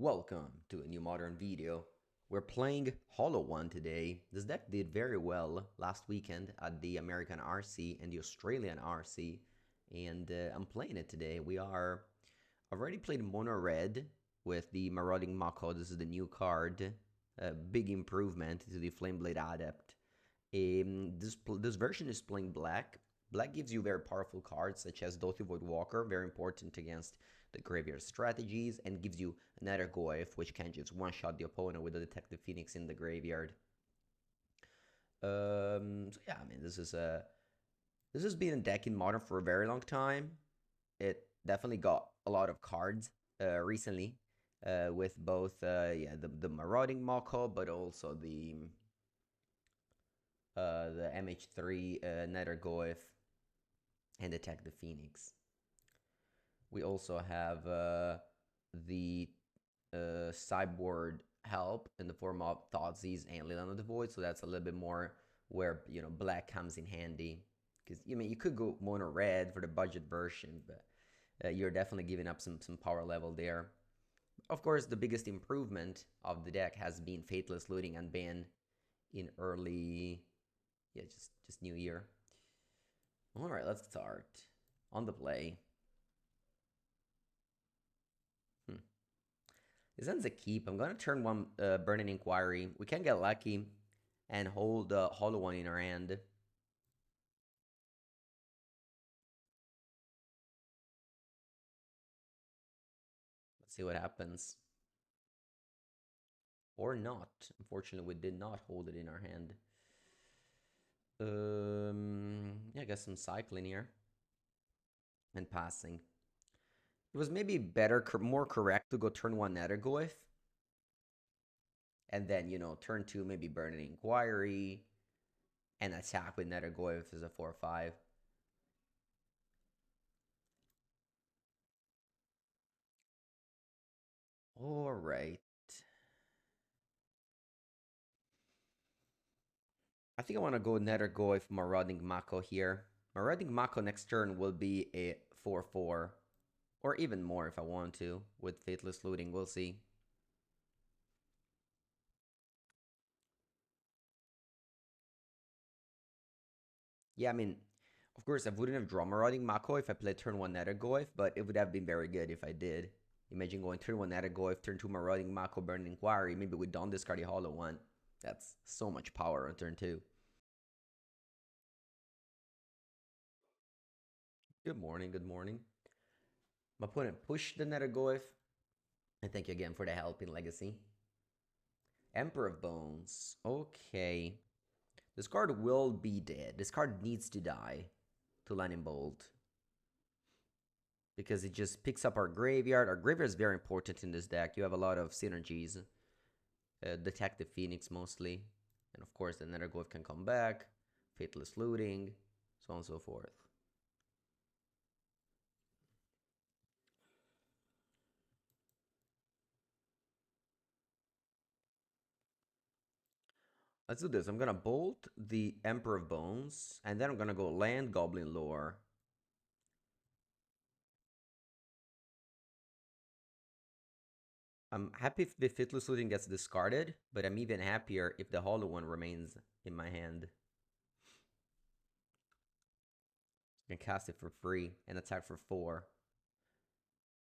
Welcome to a new modern video. We're playing Hollow One today. This deck did very well last weekend at the American RC and the Australian RC, and I'm playing it today. I've already played Mono Red with the Marauding Mako. This is the new card. A big improvement to the Flameblade Adept. This version is playing Black. Black gives you very powerful cards such as Dothi Voidwalker, very important against the graveyard strategies, and gives you another Goyf, which can just one-shot the opponent with a Detective Phoenix in the graveyard. So yeah, I mean, this has been a deck in Modern for a very long time. It definitely got a lot of cards recently, with both the Marauding Mako, but also the MH3 Nether Goyf and Detective Phoenix. We also have the sideboard help in the form of Thoughtseize and Leland of the Void, so that's a little bit more where black comes in handy. Because you could go mono red for the budget version, but you're definitely giving up some power level there. Of course, the biggest improvement of the deck has been Faithless Looting and ban in early, just New Year. All right, let's start on the play. This ends a keep. I'm going to turn one Burning Inquiry. We can get lucky and hold Hollow One in our hand. Let's see what happens. Or not. Unfortunately, we did not hold it in our hand. Yeah, I guess some cycling here. And passing. It was maybe better, more correct to go turn one Nethergoyf. And then, turn two, maybe Burning Inquiry. And attack with Nethergoyf as a 4-5. All right. I think I want to go Nethergoyf Marauding Mako here. Marauding Mako next turn will be a 4-4. Or even more if I want to, with Faithless Looting, we'll see. Yeah, I mean, of course, I wouldn't have drawn Marauding Mako if I played turn 1 Nethergoyf, but it would have been very good if I did. Imagine going turn 1 Nethergoyf, turn 2 Marauding Mako, Burning Inquiry, maybe we don't discard the Hollow One. That's so much power on turn 2. Good morning, good morning. My opponent pushed the Nethergoyf. And thank you again for the help in Legacy. Emperor of Bones. Okay. This card will be dead. This card needs to die to Lightning Bolt. Because it just picks up our graveyard. Our graveyard is very important in this deck. You have a lot of synergies. Detective Phoenix mostly. And of course the Nethergoyf can come back. Faithless Looting. So on and so forth. Let's do this. I'm going to bolt the Emperor of Bones. And then I'm going to go land Goblin Lore. I'm happy if the Faithless Looting gets discarded, but I'm even happier if the Hollow One remains in my hand. I can cast it for free and attack for 4.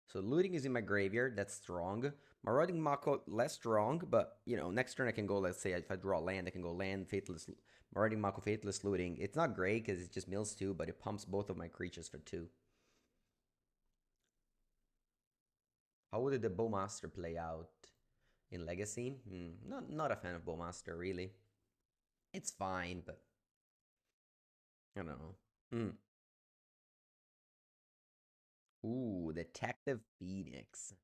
So Looting is in my graveyard, that's strong. Marauding Mako, less strong, but, next turn I can go, let's say, if I draw land, I can go land, Faithless, Marauding Mako, Faithless Looting. It's not great, because it just mills 2, but it pumps both of my creatures for 2. How would the Bowmaster play out in Legacy? Not a fan of Bowmaster, really. It's fine, but I don't know. Ooh, Detective Phoenix.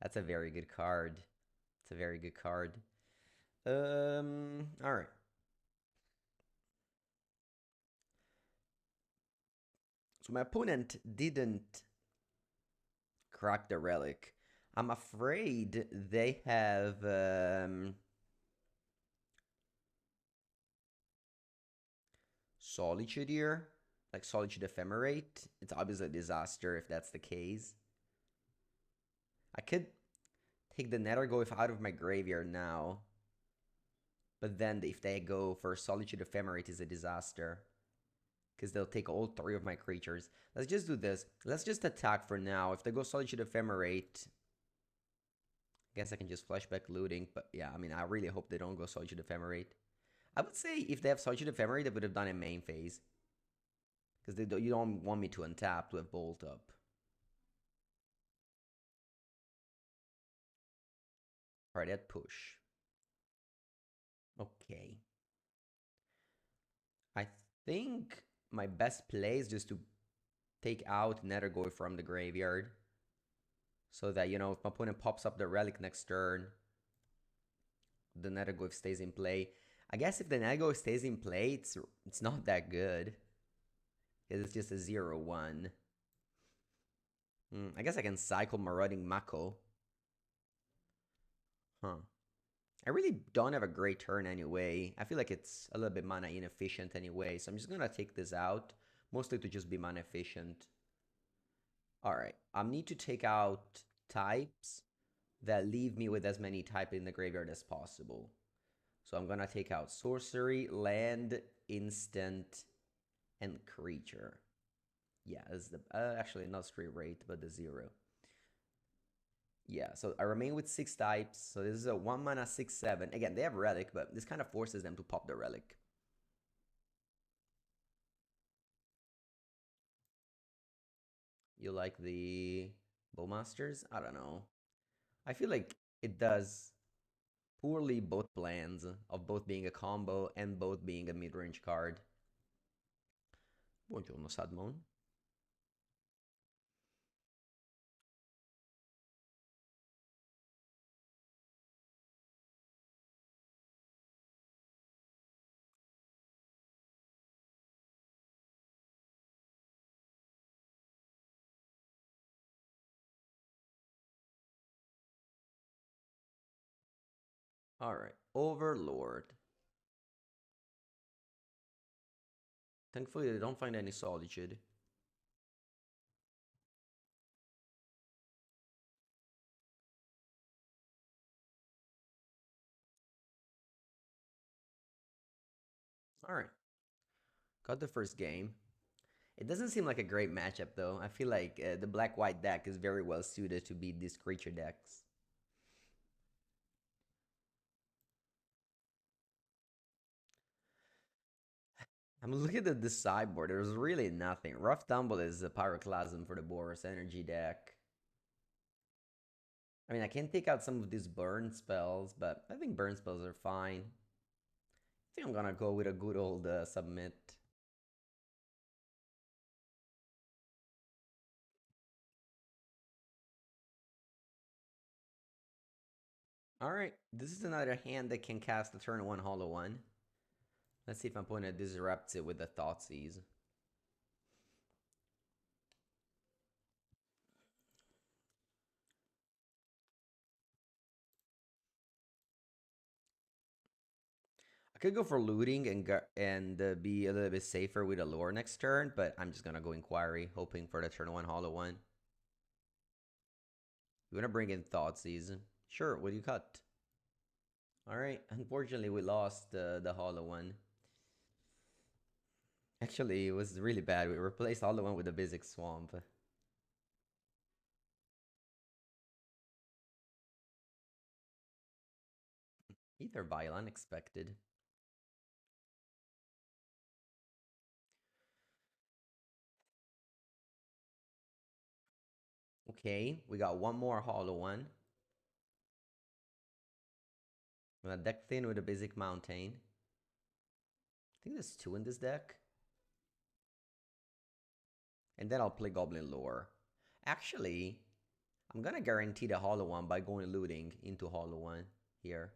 That's a very good card. It's a very good card. All right. So my opponent didn't crack the relic. I'm afraid they have Solitude here, like Solitude Ephemerate. It's obviously a disaster if that's the case. I could take the Nethergoyf out of my graveyard now. But then if they go for Solitude Ephemerate, is a disaster. Because they'll take all 3 of my creatures. Let's just do this. Let's just attack for now. If they go Solitude Ephemerate, I guess I can just flashback looting. But yeah, I mean, I really hope they don't go Solitude Ephemerate. I would say if they have Solitude Ephemerate, they would have done a main phase. Because you don't want me to untap to have Bolt up. Alright, that push. Okay. I think my best play is just to take out Nethergoy from the graveyard. So that, you know, if my opponent pops up the Relic next turn, the Nethergoy stays in play. I guess if the Nethergoy stays in play, it's not that good. It's just a 0-1. I guess I can cycle Marauding Mako. Huh. I really don't have a great turn anyway. I feel like it's a little bit mana inefficient anyway, so I'm just gonna take this out, mostly to just be mana efficient. Alright, I need to take out types that leave me with as many types in the graveyard as possible. So I'm gonna take out sorcery, land, instant, and creature. Yeah, this is the actually not straight rate, but the 0. Yeah, so I remain with 6 types. So this is a 1 mana 6/7. Again, they have relic, but this kind of forces them to pop the relic. You like the Bowmasters? I don't know. I feel like it does poorly both plans of both being a combo and both being a mid-range card. Buongiorno, Sadmon. Alright, Overlord. Thankfully, they don't find any Solitude. Alright. Got the first game. It doesn't seem like a great matchup, though. I feel like the black-white deck is very well suited to beat these creature decks. I'm looking at the sideboard. There's really nothing. Rough Tumble is a Pyroclasm for the Boros energy deck. I mean, I can take out some of these burn spells, but I think burn spells are fine. I think I'm gonna go with a good old submit. Alright, this is another hand that can cast a turn 1 Hollow One. Let's see if my opponent disrupts it with the Thoughtseize. I could go for looting and be a little bit safer with a lore next turn, but I'm just gonna go Inquiry, hoping for the turn 1 Hollow One. You wanna bring in Thoughtseize? Sure, what do you cut? Alright, unfortunately we lost the Hollow One. Actually, it was really bad. We replaced Hollow One with a basic Swamp. Either Vile, unexpected. Okay, we got one more Hollow One. I'm gonna deck thin with a basic Mountain. I think there's 2 in this deck. And then I'll play Goblin Lore. Actually, I'm gonna guarantee the Hollow One by going looting into Hollow One here.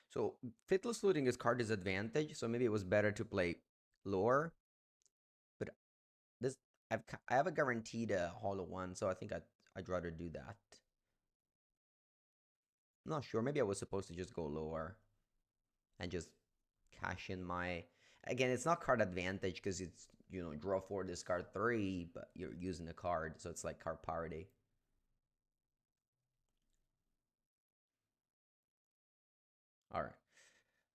So Fitless looting is card disadvantage, so maybe it was better to play Lore. But this I have a guaranteed Hollow One, so I think I'd rather do that. I'm not sure. Maybe I was supposed to just go lower. and just cash in my... Again, it's not card advantage because it's, you know, draw 4, discard 3, but you're using a card, so it's like card parity. Alright.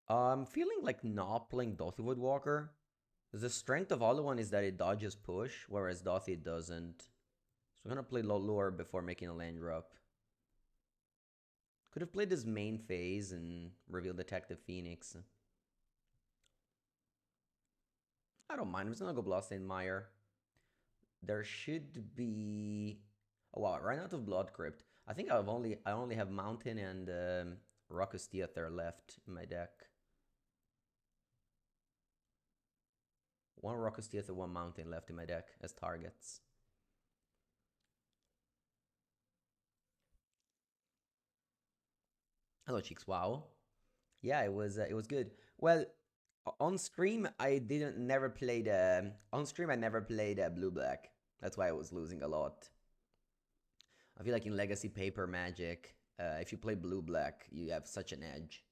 I'm feeling like not playing Dothy Woodwalker. The strength of Hollow One is that it dodges push, whereas Dothy doesn't. So I'm gonna play low lure before making a land drop. Could have played this main phase and revealed Detective Phoenix. I don't mind. I'm just gonna go Bloodstained Mire. There should be... Oh wow, I ran out of Blood Crypt. I think I only have Mountain and Raucous Theater left in my deck. One Raucous Theater, one Mountain left in my deck as targets. Hello, Cheeks. Wow. Yeah, it was good. Well, on stream I didn't never played on stream I never played blue black. That's why I was losing a lot. I feel like in Legacy Paper Magic, if you play blue black, you have such an edge.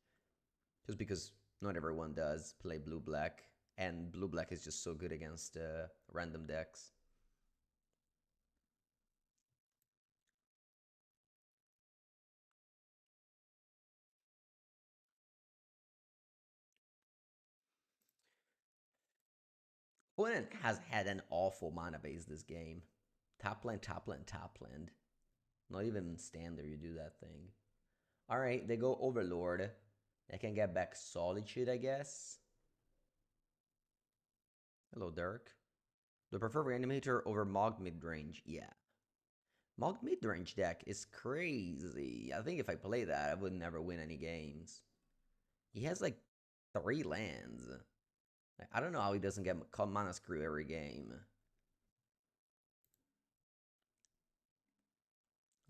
Just because not everyone does play blue black, and blue black is just so good against random decks. Opponent has had an awful mana base this game. Top land, top land, top land. Not even standard, you do that thing. Alright, they go Overlord. They can get back Solitude, I guess. Hello, Dirk. Do you prefer Reanimator over Mog midrange? Yeah. Mog midrange deck is crazy. I think if I play that, I would never win any games. He has like 3 lands. I don't know how he doesn't get mana screw every game.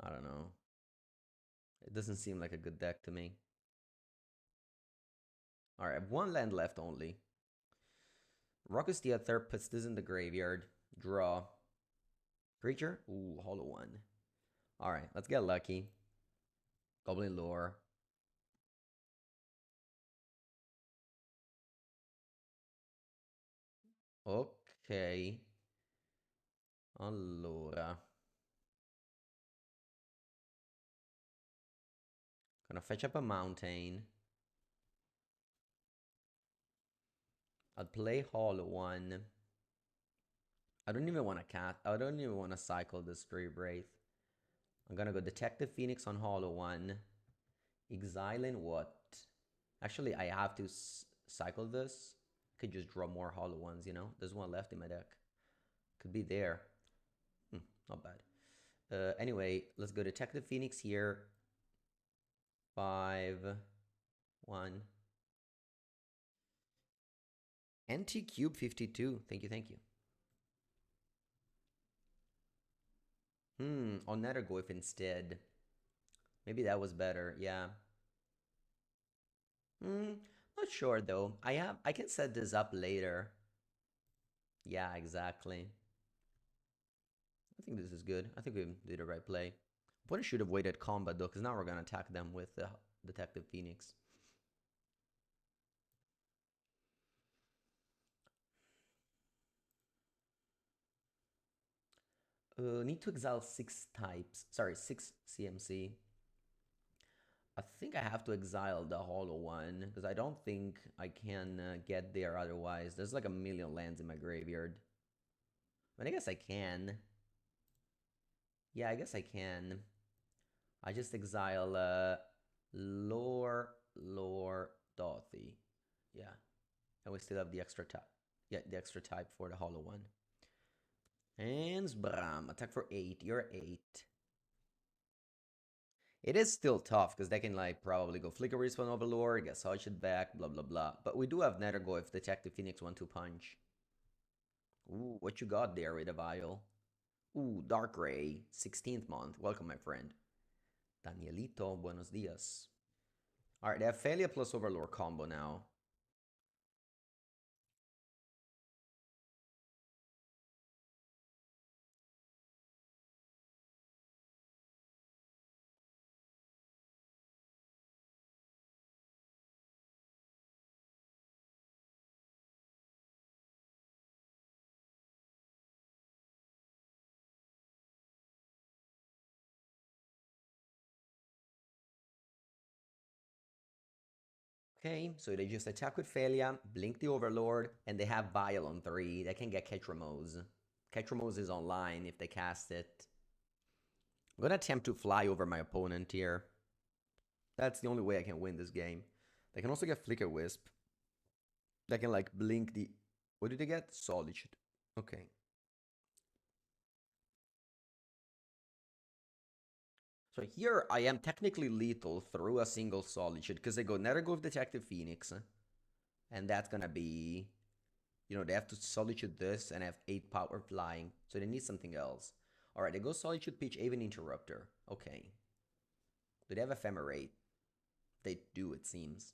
I don't know. It doesn't seem like a good deck to me. Alright, I have 1 land left only. Raucous Theater puts this in the graveyard. Draw. Creature? Ooh, Hollow One. Alright, let's get lucky. Goblin Lore. Ok. Allora. Gonna fetch up a mountain. I'll play Hollow One. I don't even want to I don't even want to cycle this Stray Wraith. I'm gonna go Detective Phoenix on Hollow One. Exiling what? Actually, I have to cycle this. Could just draw more Hollow Ones, you know? There's one left in my deck. Could be there. Not bad. Anyway, let's go Detective Phoenix here. 5, 1. NT Cube 52. Thank you, thank you. On Nethergoyf instead. Maybe that was better, yeah. Not sure though. I can set this up later. Yeah, exactly. I think this is good. I think we did the right play. Opponent should have waited combat though, because now we're gonna attack them with the Detective Phoenix. Need to exile 6 types. Sorry, 6 CMC. I think I have to exile the Hollow One, because I don't think I can get there otherwise. There's like a million lands in my graveyard. But I guess I can. Yeah, I guess I can. I just exile Lore, Dothy. Yeah. And we still have the extra type. Yeah, the extra type for the Hollow One. And Bram, attack for 8. You're 8. It is still tough because they can like probably go Flicker Respawn Overlord, get Solitude back, blah blah blah. But we do have Nethergoyf, Detective Phoenix 1-2 punch. Ooh, what you got there with a vial? Ooh, Dark Ray, 16th month. Welcome, my friend. Danielito, buenos dias. Alright, they have Failure plus Overlord combo now. Okay, so they just attack with Failure, blink the Overlord, and they have Vial on 3. They can get Ketramos. Ketramos is online if they cast it. I'm gonna attempt to fly over my opponent here. That's the only way I can win this game. They can also get Flicker Wisp. They can like blink the... What did they get? Solitude. Okay. So here I am technically lethal through a single Solitude because they go Nethergolf Detective Phoenix. And that's gonna be... You know, they have to Solitude this and have 8 power flying. So they need something else. Alright, they go Solitude Pitch, Aven Interrupter. Okay. Do they have Ephemerate? They do, it seems.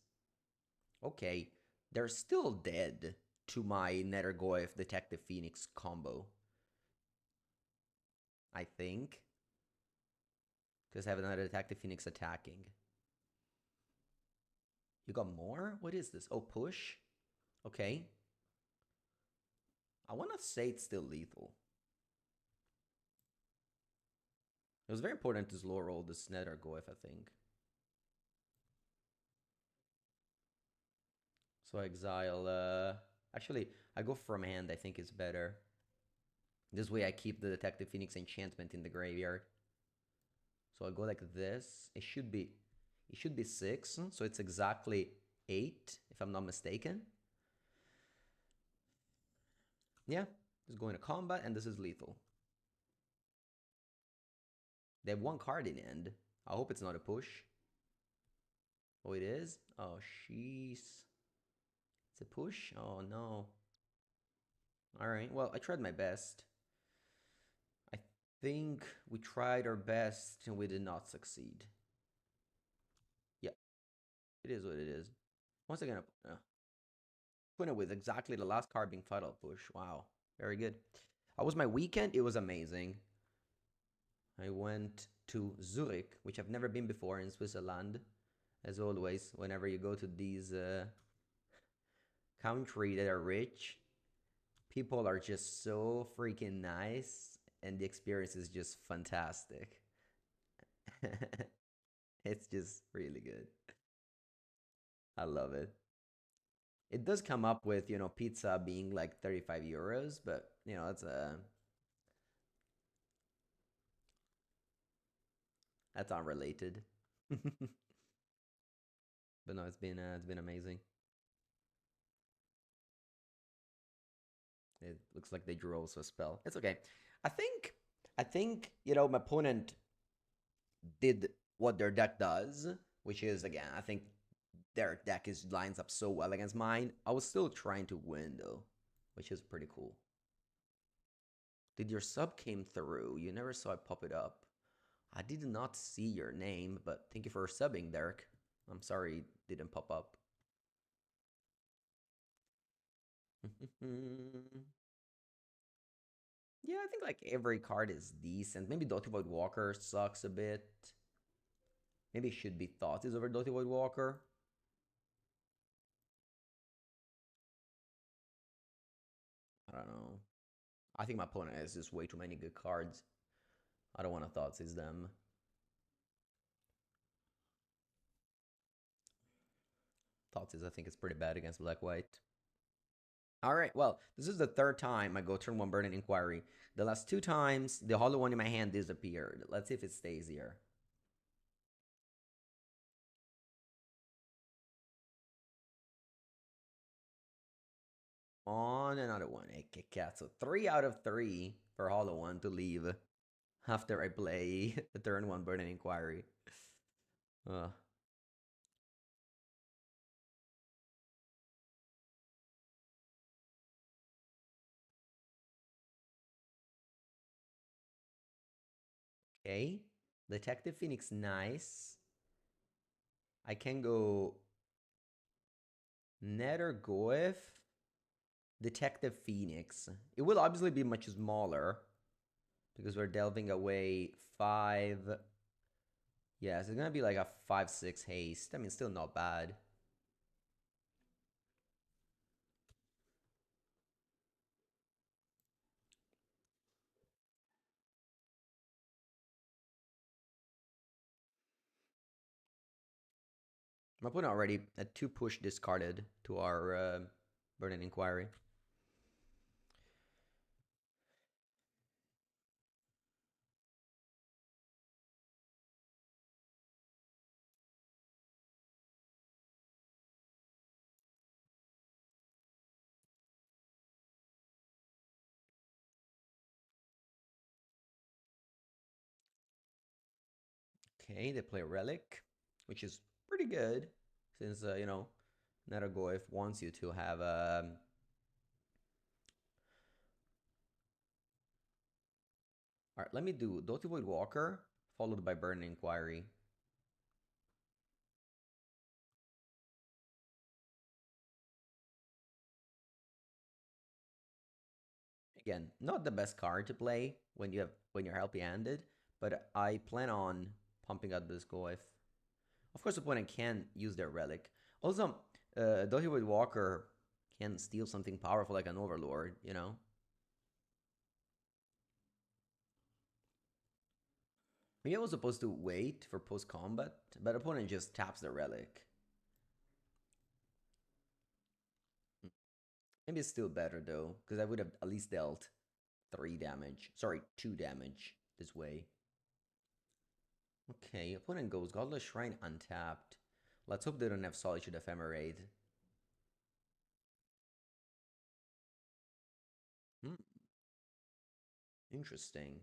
Okay. They're still dead to my Nethergoyf Detective Phoenix combo. I think. Because I have another Detective Phoenix attacking. You got more? What is this? Oh, push? Okay. I want to say it's still lethal. It was very important to slow roll this Nethergoyf, I think. So I exile... Actually, I go from hand, I think is better. This way I keep the Detective Phoenix enchantment in the graveyard. So I'll go like this. It should be 6, so it's exactly 8, if I'm not mistaken. Yeah, just going to combat, and this is lethal. They have 1 card in end. I hope it's not a push. Oh, it is? Oh, sheesh. It's a push? Oh, no. Alright, well, I tried my best. I think we tried our best, and we did not succeed. Yeah, it is what it is. Once again, put it with exactly the last card being Fatal Push. Wow, very good. How was my weekend? It was amazing. I went to Zurich, which I've never been before in Switzerland. As always, whenever you go to these countries that are rich, people are just so freaking nice, and the experience is just fantastic. It's just really good. I love it. It does come up with, you know, pizza being like 35 euros, but, you know, that's unrelated. But no, it's been amazing. It looks like they drew also a spell. It's okay. I think you know, my opponent did what their deck does, which is again, I think their deck is lines up so well against mine. I was still trying to win though, which is pretty cool. Did your sub came through? You never saw it pop it up. I did not see your name, but thank you for subbing, Derek. I'm sorry it didn't pop up. Yeah, I think like every card is decent. Maybe Dotty Void Walker sucks a bit. Maybe it should be Thoughties over Dotty Void Walker. I don't know. I think my opponent has just way too many good cards. I don't want to Thoughtseize them. Thoughtseize, I think, is pretty bad against Black-White. Alright, well, this is the 3rd time I go turn 1 Burden Inquiry. The last 2 times, the Hollow One in my hand disappeared. Let's see if it stays here. On another one. Okay, cat. So 3 out of 3 for Hollow One to leave after I play the turn 1 Burden Inquiry. Uh, okay. Detective Phoenix, nice. I can go Nethergoyf, Detective Phoenix. It will obviously be much smaller because we're delving away 5. Yeah, so it's gonna be like a 5/6 haste. I mean, still not bad. My opponent already had 2 push discarded to our Burning Inquiry. Okay, they play Relic, which is pretty good since, you know, Netagoyf wants you to have Alright, let me do Doughty Void Walker, followed by Burning Inquiry. Again, not the best card to play when you're healthy-handed, but I plan on pumping out this Goyf. Of course, opponent can use their Relic. Also, Doughty Void Walker can steal something powerful like an Overlord, you know? Maybe I was supposed to wait for post-combat, but opponent just taps the Relic. Maybe it's still better though, because I would have at least dealt 3 damage. Sorry, 2 damage this way. Okay, opponent goes Godless Shrine untapped. Let's hope they don't have Solitude Ephemerate. Hmm, interesting.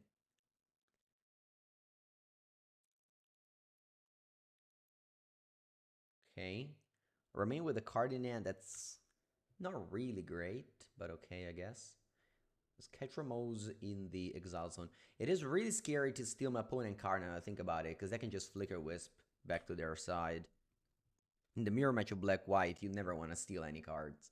Okay. Remain with a card in hand that's not really great, but okay, I guess. There's Ketra in the Exile Zone. It is really scary to steal my opponent card now I think about it, because they can just Flicker Wisp back to their side. In the mirror match of Black-White, you never want to steal any cards.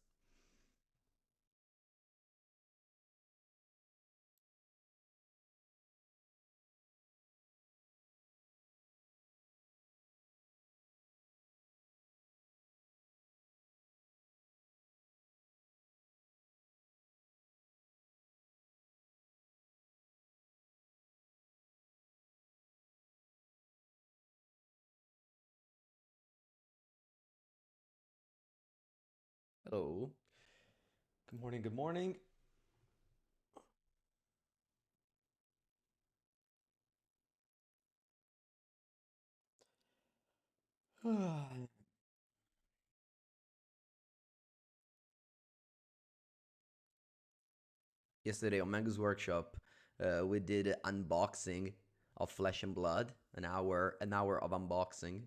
Hello. Good morning, good morning. Yesterday on Mango's workshop, we did unboxing of Flesh and Blood, an hour of unboxing.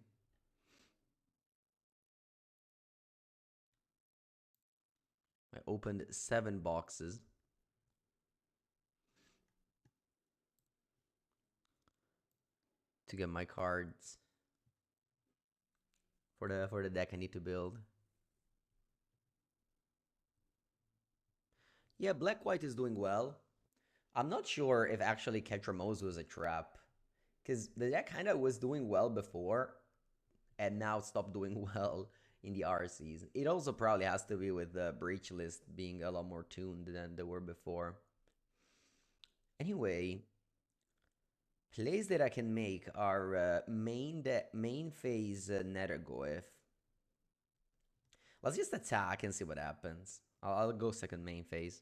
I opened 7 boxes. To get my cards for the deck I need to build. Yeah, Black-White is doing well. I'm not sure if actually Ketramos was a trap, because the deck kind of was doing well before, and now stopped doing well in the RCs. It also probably has to be with the Breach list being a lot more tuned than they were before. Anyway, plays that I can make are main phase Nethergoyf. Let's just attack and see what happens. I'll go second main phase.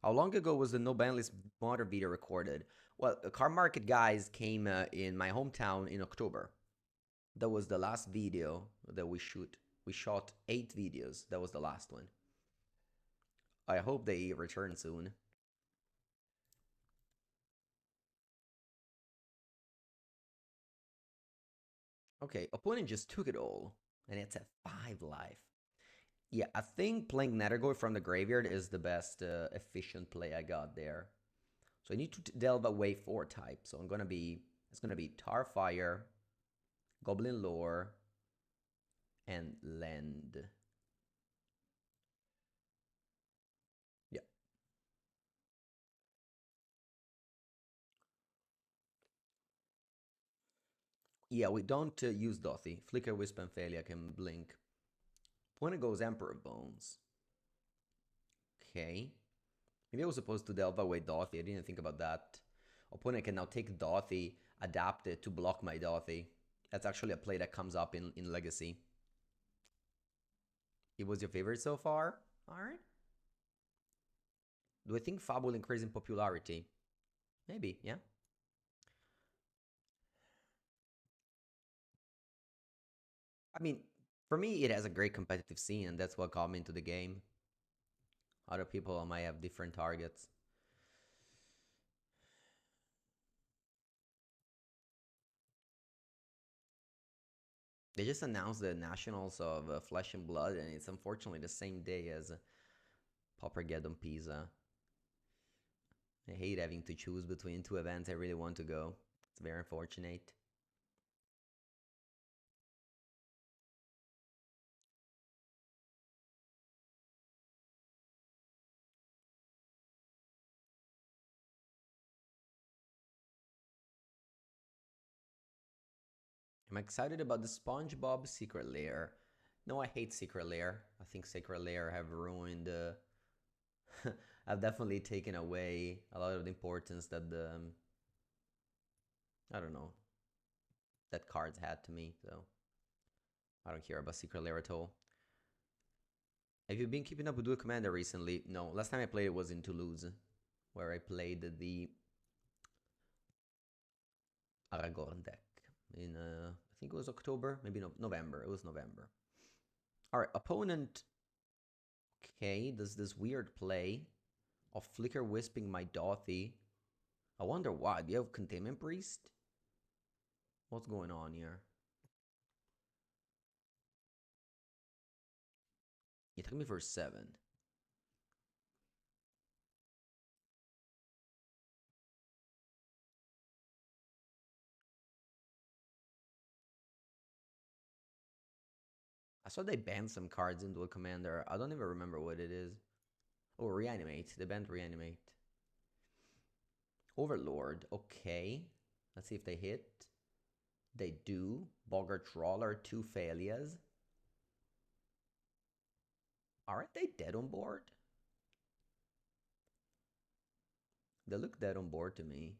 How long ago was the No Ban List Modern video recorded? Well, the Car Market guys came in my hometown in October. That was the last video that we shoot. We shot 8 videos. That was the last one. I hope they return soon. Okay, opponent just took it all, and it's at 5 life. Yeah, I think playing Nethergoy from the graveyard is the best efficient play I got there. So I need to delve away 4 types. So it's gonna be Tarfire, Goblin Lore, and Lend. Yeah. Yeah, we don't use Dothy. Flicker, Wisp, and Phalia can blink. When it goes Emperor Bones. Okay. Maybe I was supposed to delve away Dothy. I didn't think about that. Opponent can now take Dothy. adapted to block my Dothi. That's actually a play that comes up in Legacy. It was your favorite so far? Alright. Do I think Fab will increase in popularity? Maybe, yeah. I mean, for me, it has a great competitive scene, and that's what got me into the game. Other people might have different targets. They just announced the nationals of Flesh and Blood, and it's unfortunately the same day as Poppergeddon Pisa. I hate having to choose between two events I really want to go. It's very unfortunate. I'm excited about the SpongeBob Secret Lair. No, I hate Secret Lair. I think Secret Lair have ruined. I've definitely taken away a lot of the importance that the I don't know that cards had to me. So I don't care about Secret Lair at all. Have you been keeping up with Duel Commander recently? No. Last time I played it was in Toulouse, where I played the Aragorn deck in I think it was October, maybe no, November. It was November. All right, opponent. Okay, does this weird play of Flicker Wisping my Dothi. I wonder why. Do you have Containment Priest? What's going on here? You took me for 7. I saw they banned some cards in Duel Commander. I don't even remember what it is. Oh, Reanimate. They banned Reanimate. Overlord. Okay. Let's see if they hit. They do. Boggart Trawler, 2 failures. Aren't they dead on board? They look dead on board to me.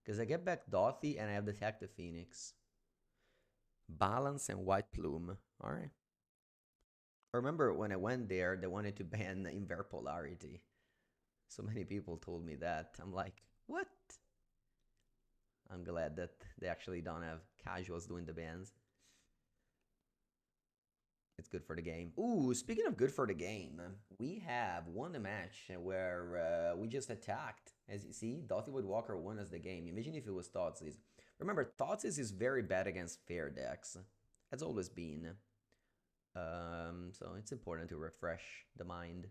Because I get back Dothi and I have Detective Phoenix. Balance and White Plume. Alright. I remember when I went there, they wanted to ban Inver Polarity. So many people told me that. I'm like, what? I'm glad that they actually don't have casuals doing the bans. It's good for the game. Ooh, speaking of good for the game, we have won a match where we just attacked. As you see, Dothy Walker won us the game. Imagine if it was Thoughtseize. Remember, Thoughtseize is very bad against fair decks. Has always been. So it's important to refresh the mind.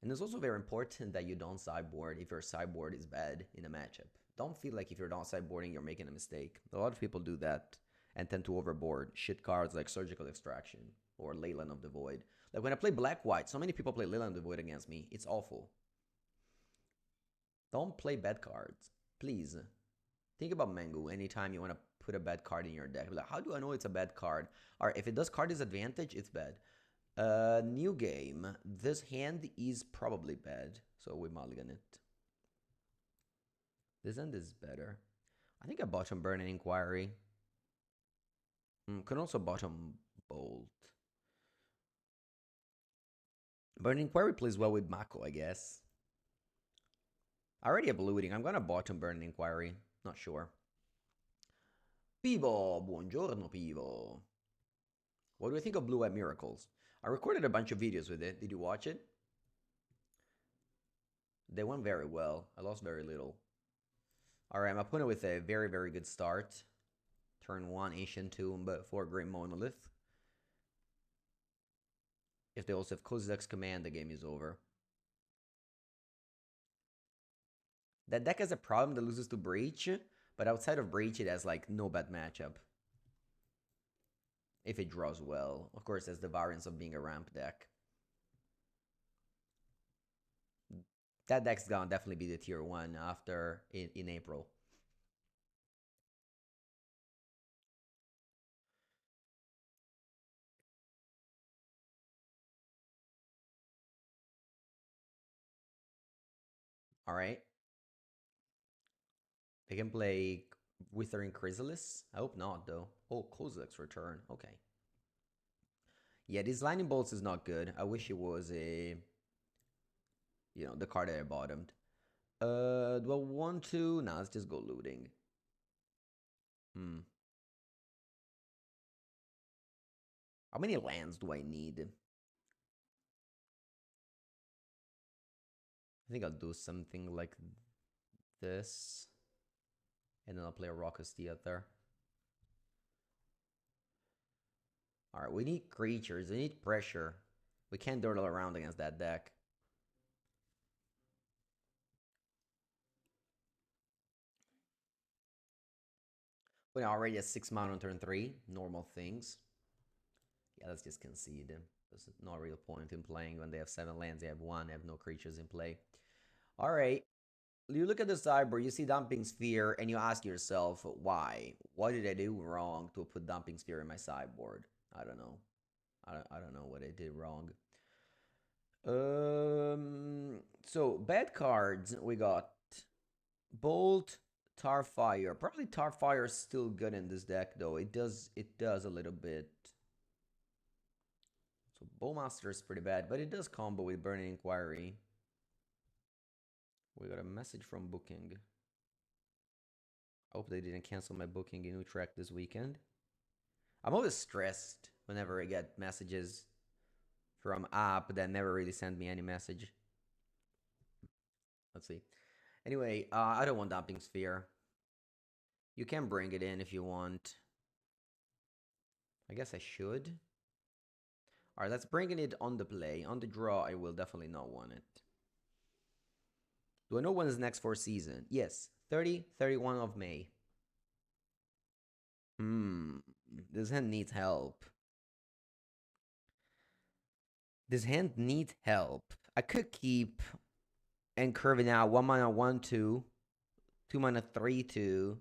And it's also very important that you don't sideboard if your sideboard is bad in a matchup. Don't feel like if you're not sideboarding, you're making a mistake. A lot of people do that and tend to overboard shit cards like Surgical Extraction or Leyland of the Void. Like when I play Black-White, so many people play Leyland of the Void against me. It's awful. Don't play bad cards. Please. Think about Mengu anytime you want to put a bad card in your deck. Like, how do I know it's a bad card? Alright, if it does card disadvantage, it's bad. New game. This hand is probably bad, so we mulligan it. This hand is better. I think I bottom Burning Inquiry. Can also bottom Bolt. Burning Inquiry plays well with Mako, I guess. I already have looting. I'm gonna bottom Burning Inquiry. Not sure. Pivo, buongiorno Pivo. What do you think of Blue Eye Miracles? I recorded a bunch of videos with it. Did you watch it? They went very well. I lost very little. Alright, I'm opponent with a very, very good start. Turn 1, Ancient Tomb, but 4 Great Monolith. If they also have Kozilek's Command, the game is over. That deck has a problem that loses to Breach, but outside of Breach, it has like no bad matchup. If it draws well. Of course, there's the variance of being a ramp deck. That deck's gonna definitely be the tier 1 after in April. Alright. They can play Withering Chrysalis? I hope not, though. Oh, Kozilek's return. Okay. Yeah, these Lightning Bolts is not good. I wish it was a... You know, the card that I bottomed. Do I want to? Nah, let's just go looting. How many lands do I need? I think I'll do something like this. And then I'll play a Raucous Theater. Alright, we need creatures. We need pressure. We can't dawdle around against that deck. We're already at 6 mana on turn 3. Normal things. Yeah, let's just concede. There's no real point in playing when they have 7 lands. They have 1. They have no creatures in play. Alright. You look at the sideboard, you see Dumping Sphere, and you ask yourself, why? What did I do wrong to put Dumping Sphere in my sideboard? I don't know. I don't know what I did wrong. So bad cards, we got Bolt, Tarfire. Probably Tarfire is still good in this deck, though. It does a little bit. So Bowmaster is pretty bad, but it does combo with Burning Inquiry. We got a message from Booking. I hope they didn't cancel my booking in Utrecht this weekend. I'm always stressed whenever I get messages from app that never really send me any message. Let's see. Anyway, I don't want Dumping Sphere. You can bring it in if you want. I guess I should. Alright, let's bring it on the play. On the draw, I will definitely not want it. Do I know when is next 4 season? Yes, 31 of May. This hand needs help. This hand needs help. I could keep and curving out 1 mana 1/2, 2 mana 3/2.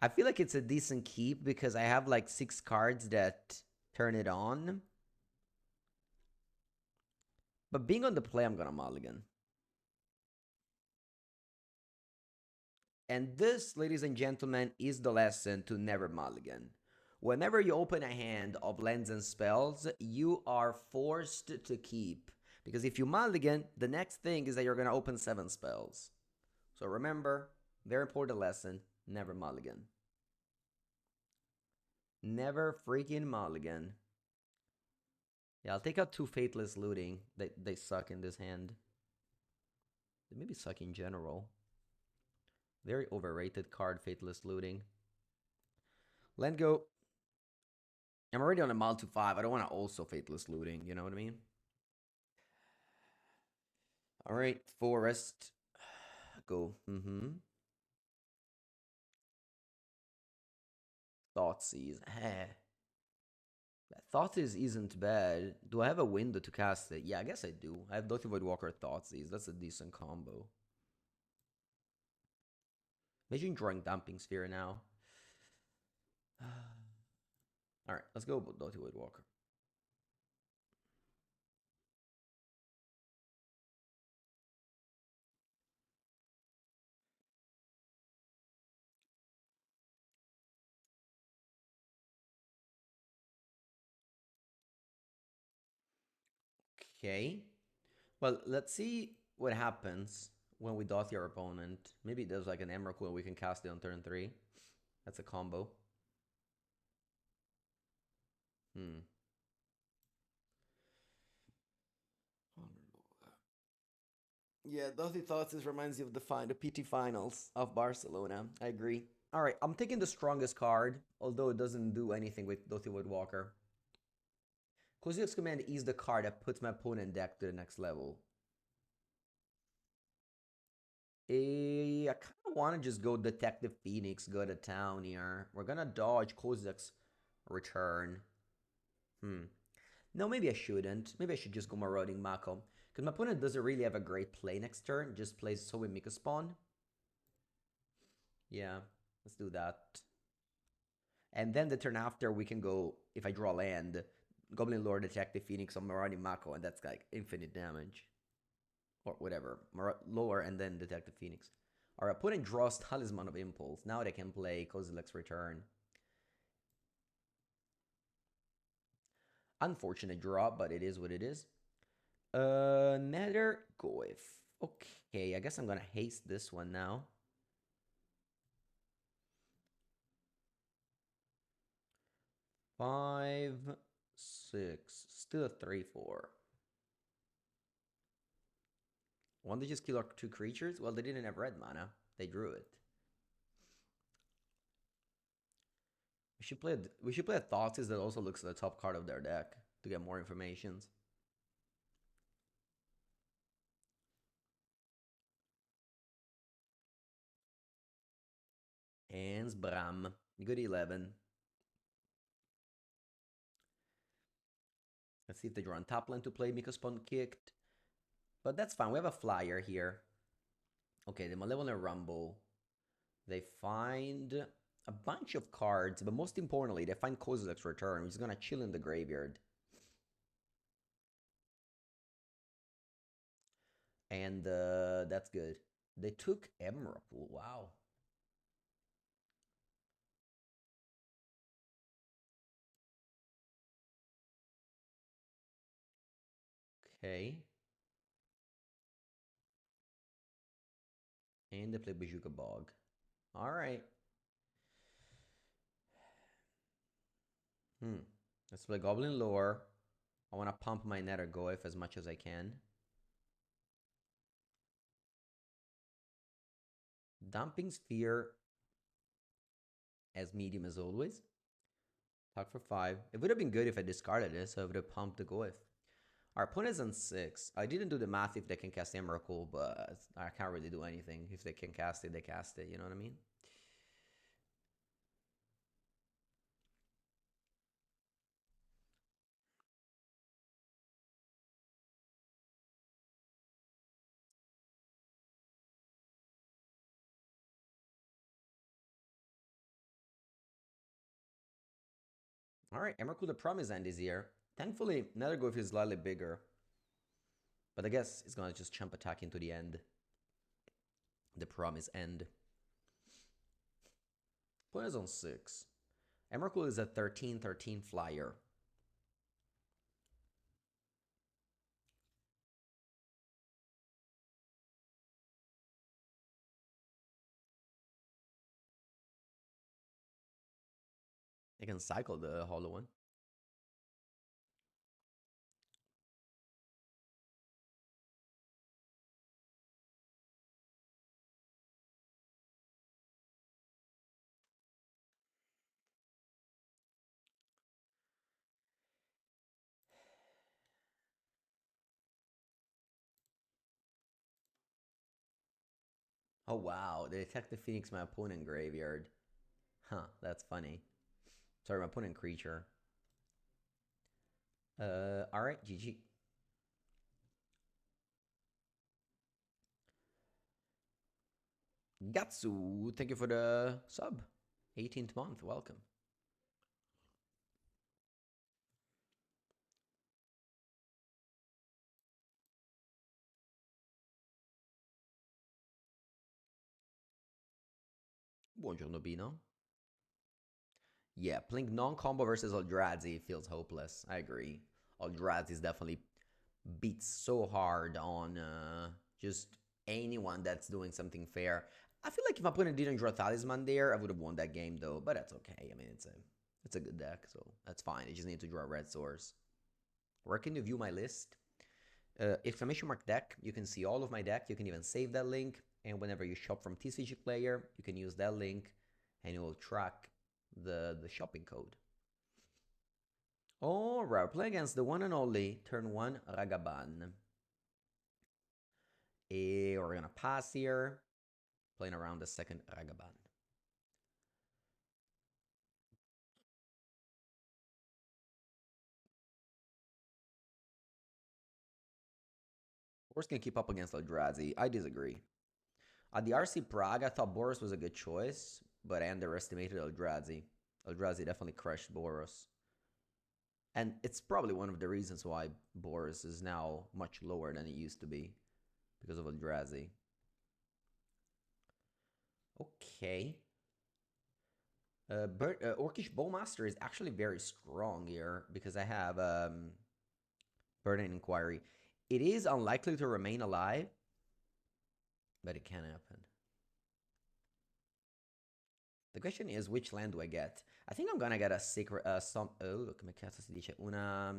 I feel like it's a decent keep because I have like 6 cards that turn it on. But being on the play, I'm gonna mulligan. And this, ladies and gentlemen, is the lesson to never mulligan. Whenever you open a hand of lands and spells, you are forced to keep. Because if you mulligan, the next thing is that you're gonna open 7 spells. So remember, very important lesson, never mulligan. Never freaking mulligan. Yeah, I'll take out 2 Fateless Looting. They suck in this hand. They maybe suck in general. Very overrated card, Fateless Looting. Land go. I'm already on a mul to 5. I don't want to also Fateless Looting, you know what I mean? Alright, Forest. Go. Thoughtseize. Thoughtseize isn't bad. Do I have a window to cast it? Yeah, I guess I do. I have Doty Voidwalker Thoughtseize. That's a decent combo. Imagine drawing Dumping Sphere now. Alright, let's go Doty Voidwalker. Okay. Well, let's see what happens when we dot your opponent. Maybe there's like an Emrakul and we can cast it on turn 3. That's a combo. Yeah, Dotty Thoughts reminds you of the PT finals of Barcelona. I agree. All right, I'm taking the strongest card, although it doesn't do anything with Dotty Woodwalker. Kozilek's Command is the card that puts my opponent deck to the next level. I kind of want to just go Detective Phoenix, go to town here. We're gonna dodge Kozilek's return. No, maybe I shouldn't. Maybe I should just go Marauding Mako. Because my opponent doesn't really have a great play next turn. Just plays Soe Mika Spawn. Yeah, let's do that. And then the turn after, we can go, if I draw land, Goblin Lord, Detective Phoenix, or Marauding Mako, and that's like infinite damage. Or whatever. Lower and then Detective Phoenix. Our opponent draws Talisman of Impulse. Now they can play Kozilek's Return. Unfortunate draw, but it is what it is. Nether Goyf. Okay, I guess I'm gonna haste this one now. Five, six, still a 3/4. Want to just kill our 2 creatures? Well, they didn't have red mana. They drew it. We should play a Thoughtseize that also looks at the top card of their deck to get more informations. And Bram. Good 11. Let's see if they draw on top line to play Miko's Pawn Kicked. But that's fine. We have a flyer here. Okay, the Malevolent Rumble. They find a bunch of cards, but most importantly, they find Kozilek's Return, which is going to chill in the graveyard. And that's good. They took Emrakul. Wow. Okay. And they play Bajuka Bog. All right. Let's play Goblin Lore. I want to pump my Nether Goyf as much as I can. Dumping Sphere as medium as always. Talk for 5. It would have been good if I discarded it, so I would have pumped the Goyf. Our opponent is on 6. I didn't do the math if they can cast Emrakul, but I can't really do anything. If they can cast it, they cast it. You know what I mean? All right, Emrakul the Promise End is here. Thankfully, Nethergoyf is slightly bigger. But I guess it's going to just jump attack into the end. The Promise End. Opponent is on 6. Emrakul is a 13/13 flyer. They can cycle the hollow one. Oh wow, they attack the Phoenix, my opponent graveyard. Huh, that's funny. Sorry, my opponent creature. Alright, GG. Gatsu, thank you for the sub. 18th month, welcome. Buongiorno, Bino. Yeah, playing non-combo versus Eldrazi feels hopeless. I agree. Eldrazi is definitely beats so hard on just anyone that's doing something fair. I feel like if my opponent didn't draw Talisman there, I would have won that game though, but that's okay. I mean, it's a good deck, so that's fine. You just need to draw red source. Where can you view my list? Exclamation mark deck. You can see all of my deck. You can even save that link. And whenever you shop from TCG Player, you can use that link and it will track the shopping code. Alright, play against the one and only turn 1 Ragaban. We're gonna pass here. Playing around the second Ragaban. Boros can keep up against Eldrazi. I disagree. At the RC Prague, I thought Boros was a good choice, but I underestimated Eldrazi. Eldrazi definitely crushed Boros. And it's probably one of the reasons why Boros is now much lower than it used to be, because of Eldrazi. Okay. Orcish Bowmaster is actually very strong here because I have Burning Inquiry. It is unlikely to remain alive, but it can happen. The question is, which land do I get? I think I'm gonna get a secret, oh, come cazzo si dice? Una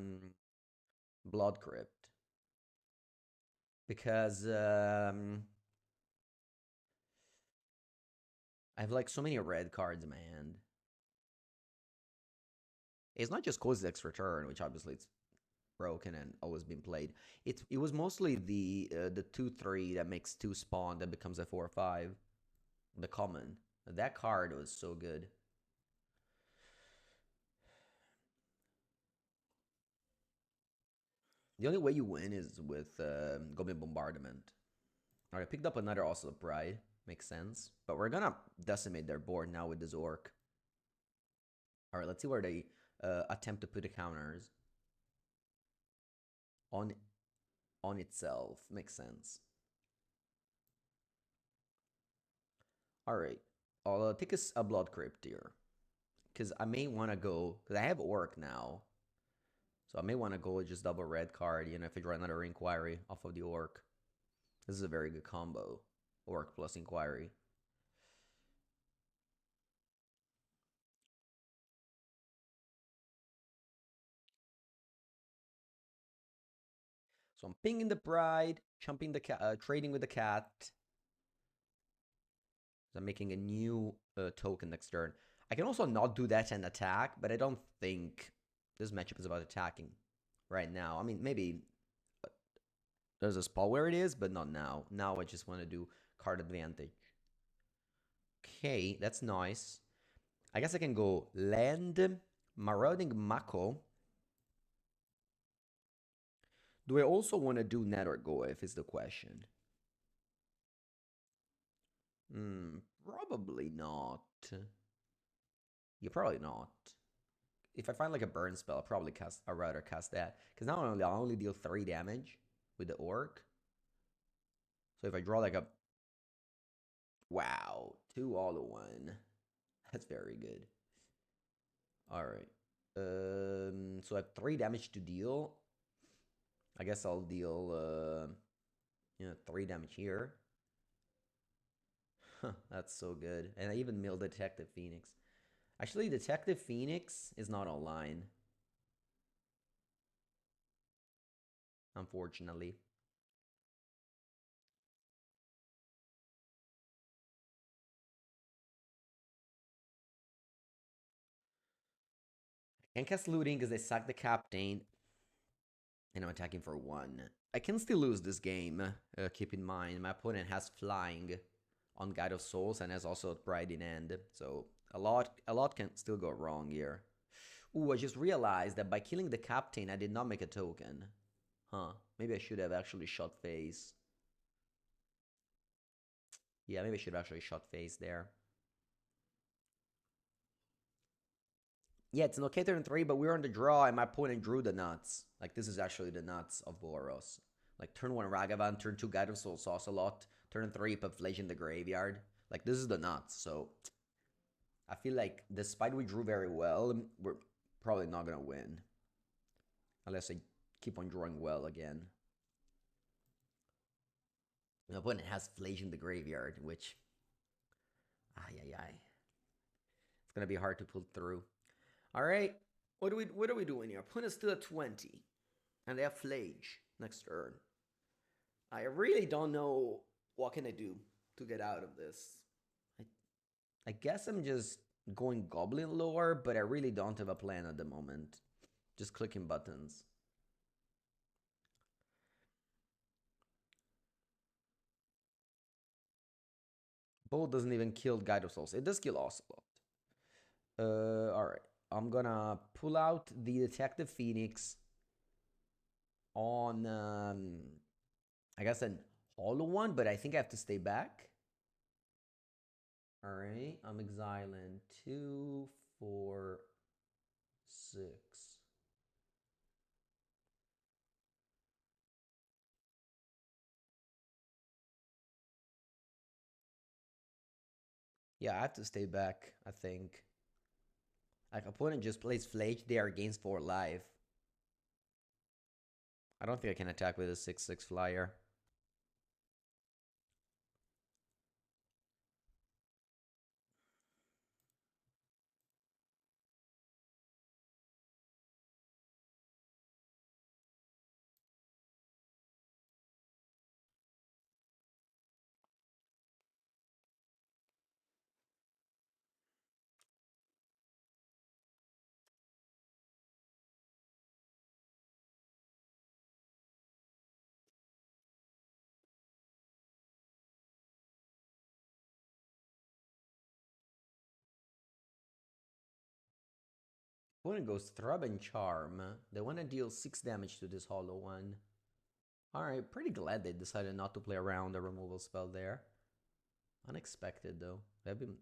Blood Crypt. Because I have like so many red cards in my hand. It's not just Kozilek's Return, which obviously it's broken and always been played. It was mostly the 2/3 that makes 2 spawn that becomes a 4/5. The common. That card was so good. The only way you win is with Goblin Bombardment. Alright, I picked up another also of Pride. Makes sense. But we're gonna decimate their board now with this Orc. Alright, let's see where they attempt to put the counters. On itself. Makes sense. Alright. I'll take a Blood Crypt here. Because I may want to go... Because I have Orc now. So I may want to go with just double red card, you know, if I draw another Inquiry off of the Orc. This is a very good combo. Orc plus Inquiry. So I'm pinging the Pride, chumping the cat, trading with the cat. I'm making a new token next turn. I can also not do that and attack, but I don't think this matchup is about attacking right now. I mean, maybe there's a spot where it is, but not now. Now I just want to do card advantage. Okay, that's nice. I guess I can go land, Marauding Mako. Do I also want to do net or go if is the question? Probably not. Yeah, probably not. If I find like a burn spell, I'd rather cast that. Because now I'll only deal 3 damage with the Orc. So if I draw like a... Wow, 2 all to 1. That's very good. Alright. So I have 3 damage to deal. I guess I'll deal, 3 damage here. That's so good. And I even milled Detective Phoenix. Actually, Detective Phoenix is not online. Unfortunately. I can cast Looting because they sack the Captain. And I'm attacking for 1. I can still lose this game. Keep in mind, my opponent has Flying on Guide of Souls and has also Pride in Hand. So a lot can still go wrong here. Ooh, I just realized that by killing the Captain, I did not make a token. Huh. Maybe I should have actually shot face. Yeah, maybe I should have actually shot face there. Yeah, it's an okay turn 3, but we were on the draw and my opponent drew the nuts. Like, this is actually the nuts of Boros. Like, turn 1 Ragavan, turn 2 Guide of Souls Ocelot, turn 3 put Fledge in the Graveyard. Like, this is the nuts, so... I feel like, despite we drew very well, we're probably not gonna win. Unless I keep on drawing well again. My opponent has Fledge in the Graveyard, which... Ay, ay, ay. It's gonna be hard to pull through. Alright, what are we doing here? Opponent's still at 20. And they have Fledge next turn. I really don't know what can I do to get out of this. I guess I'm just going Goblin lore, but I really don't have a plan at the moment. Just clicking buttons. Bow doesn't even kill Guide of Souls. It does kill Ocelot. Alright. I'm gonna pull out the Detective Phoenix on, I guess an hollow one, but I think I have to stay back. Alright, I'm exiling 2, 4, 6. Yeah, I have to stay back, I think. Like, opponent just plays Flage, they are gains 4 life. I don't think I can attack with a 6/6 flyer. Opponent goes Thrub and Charm. They want to deal 6 damage to this hollow one. Alright, pretty glad they decided not to play around the removal spell there. Unexpected though. They've been...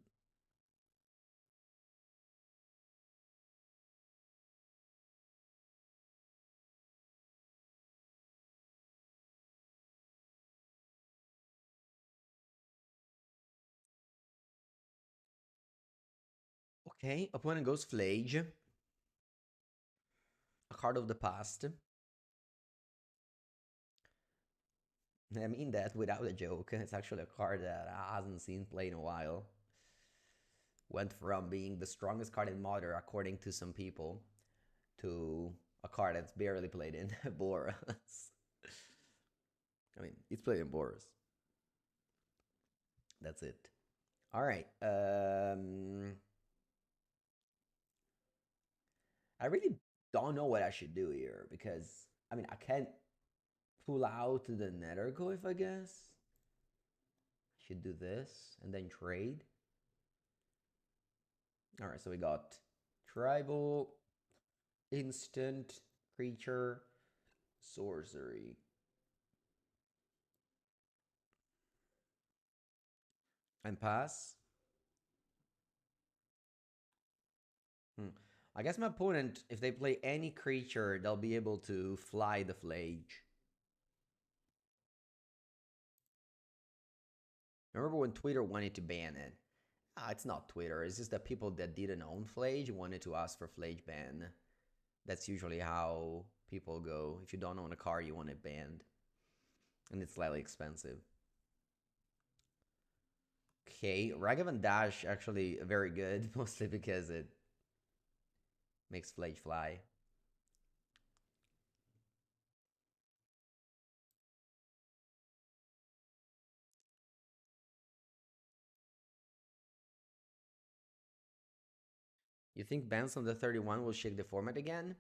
Okay, opponent goes Flage. A card of the past. I mean that without a joke. It's actually a card that I hasn't seen play in a while. Went from being the strongest card in Modern, according to some people, to a card that's barely played in Boros. I mean, it's played in Boros. That's it. All right. I really don't know what I should do here because I mean I can't pull out the Nether Glyph, I guess. I should do this and then trade. All right, so we got tribal, instant, creature, sorcery. And pass. Hmm. I guess my opponent, if they play any creature, they'll be able to fly the Flage. Remember when Twitter wanted to ban it? Ah, it's not Twitter. It's just that people that didn't own Flage wanted to ask for Flage ban. That's usually how people go. If you don't own a car, you want it banned. And it's slightly expensive. Okay, Ragavan Dash actually very good, mostly because it makes Flage fly. You think bans on the 31 will shake the format again?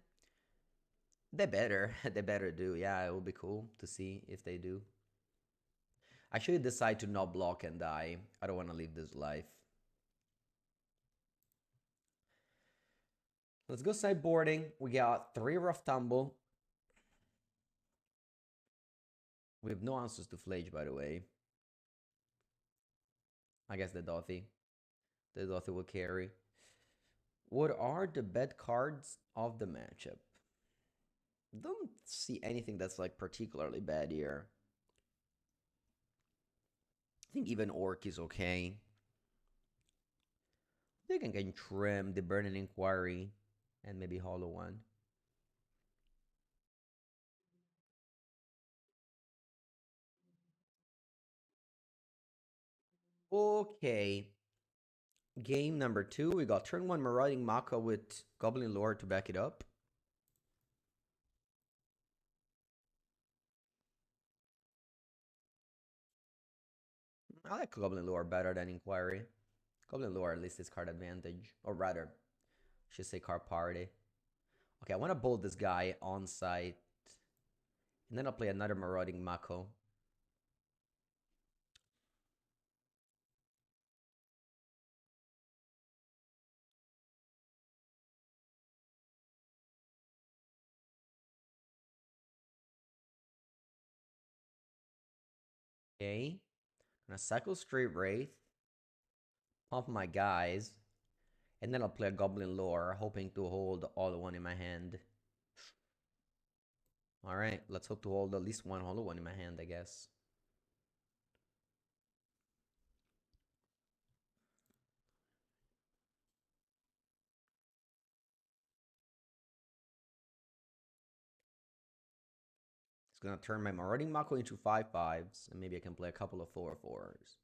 They better. They better do. Yeah, it will be cool to see if they do. I should decide to not block and die. I don't want to live this life. Let's go sideboarding. We got 3 Rough Tumble. We have no answers to Flage, by the way. I guess the Dothy. The Dothy will carry. What are the bad cards of the matchup? Don't see anything that's like particularly bad here. I think even Orc is okay. They can get Trim, the Burning Inquiry, and maybe Hollow One. Okay. Game number 2. We got turn 1 Marauding Maka with Goblin Lore to back it up. I like Goblin Lore better than Inquiry. Goblin Lore at least is card advantage. Or rather, I should say card party. Okay, I want to bolt this guy on site. And then I'll play another Marauding Mako. Okay. Gonna cycle straight Wraith. Pump my guys. And then I'll play a Goblin Lore, hoping to hold all one in my hand. Alright, let's hope to hold at least one hollow one in my hand, I guess. It's gonna turn my Marauding Mako into 5/5s, and maybe I can play a couple of 4/4s.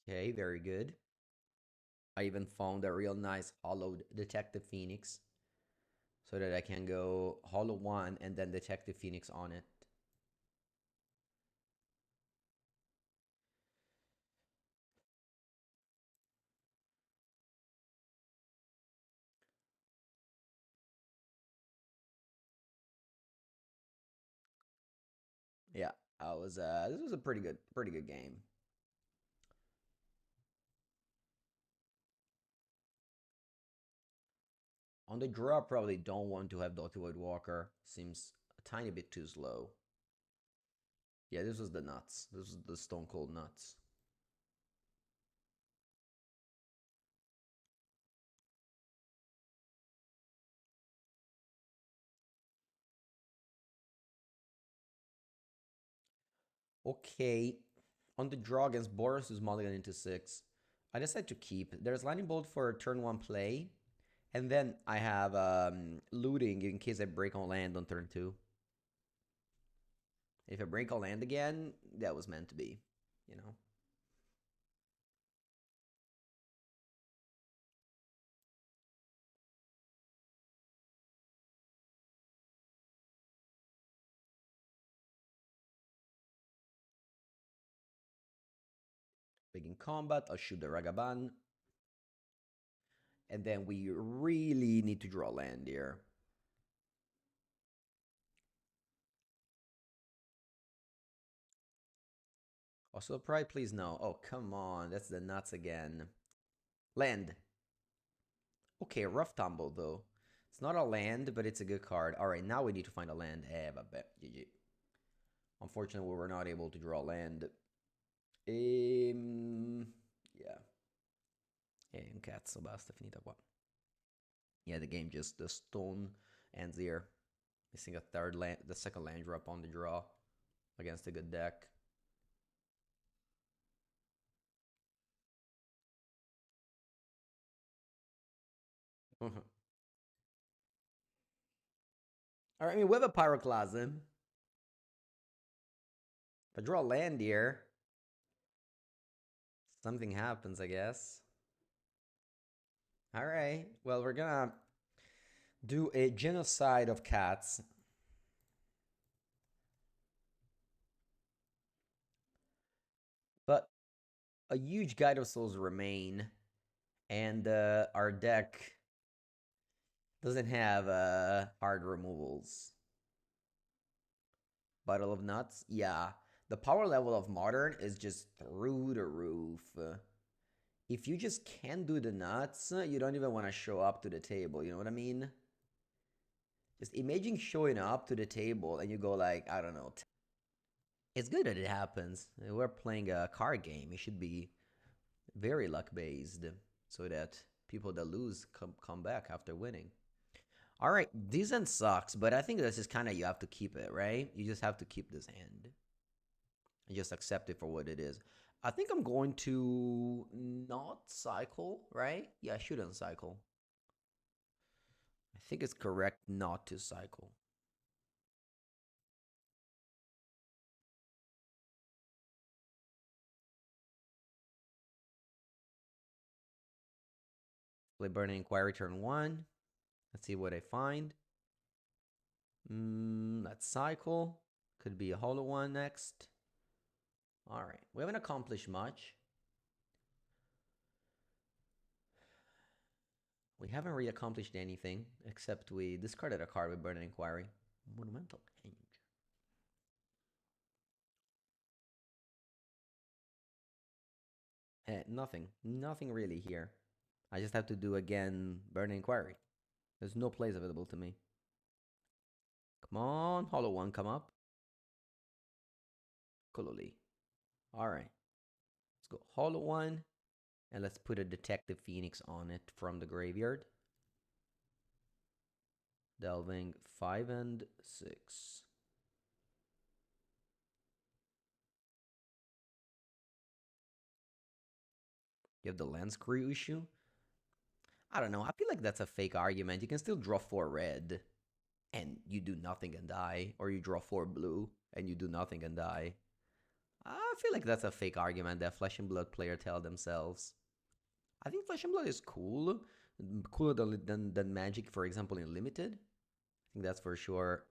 Okay, very good. I even found a real nice hollowed Detective Phoenix, so that I can go hollow one and then Detective Phoenix on it. Yeah, this was a pretty good game. On the draw, I probably don't want to have Dr. Void Walker. Seems a tiny bit too slow. Yeah, this was the nuts. This was the stone cold nuts. Okay, on the draw against Boros, who's mulligan into 6, I decided to keep. There's Lightning Bolt for turn 1 play, and then I have looting in case I break on land on turn 2. If I break on land again, that was meant to be, you know? Big in combat, I'll shoot the Ragavan. And then we really need to draw land here. Also, Pride, please no. Oh, come on. That's the nuts again. Land. Okay, rough tumble, though. It's not a land, but it's a good card. All right, now we need to find a land. Vabbè, GG. Unfortunately, we were not able to draw land. Yeah. Cazzo, basta, finita qua. Yeah, the game just, the stone ends here. Missing a third land, the second land drop on the draw against a good deck. All right, I mean, we have a Pyroclasm. If I draw land here, something happens, I guess. All right. Well, we're gonna do a genocide of cats. But a huge Guide of Souls remain, and our deck doesn't have hard removals. Battle of Nuts? Yeah. The power level of Modern is just through the roof. If you just can't do the nuts, you don't even want to show up to the table. You know what I mean? Just imagine showing up to the table and you go like, I don't know. It's good that it happens. We're playing a card game. It should be very luck based so that people that lose come back after winning. All right, decent sucks, but I think this is kind of you have to keep it, right? You just have to keep this hand and just accept it for what it is. I think I'm going to not cycle, right? Yeah, I shouldn't cycle. I think it's correct not to cycle. Play Burning Inquiry turn 1. Let's see what I find. Let's cycle. Could be a hollow one next. All right, we haven't accomplished much. We haven't really accomplished anything, except we discarded a card with Burning Inquiry. Monumental Henge. Nothing. Nothing really here. I just have to do again Burning Inquiry. There's no plays available to me. Come on, Hollow One, come up. Kololi. Alright. Let's go Hollow One. And let's put a Detective Phoenix on it from the graveyard. Delving 5 and 6. You have the land screw issue. I don't know. I feel like that's a fake argument. You can still draw 4 red and you do nothing and die, or you draw 4 blue and you do nothing and die. I feel like that's a fake argument that Flesh and Blood player tell themselves. I think Flesh and Blood is cool, cooler than Magic, for example, in Limited. I think that's for sure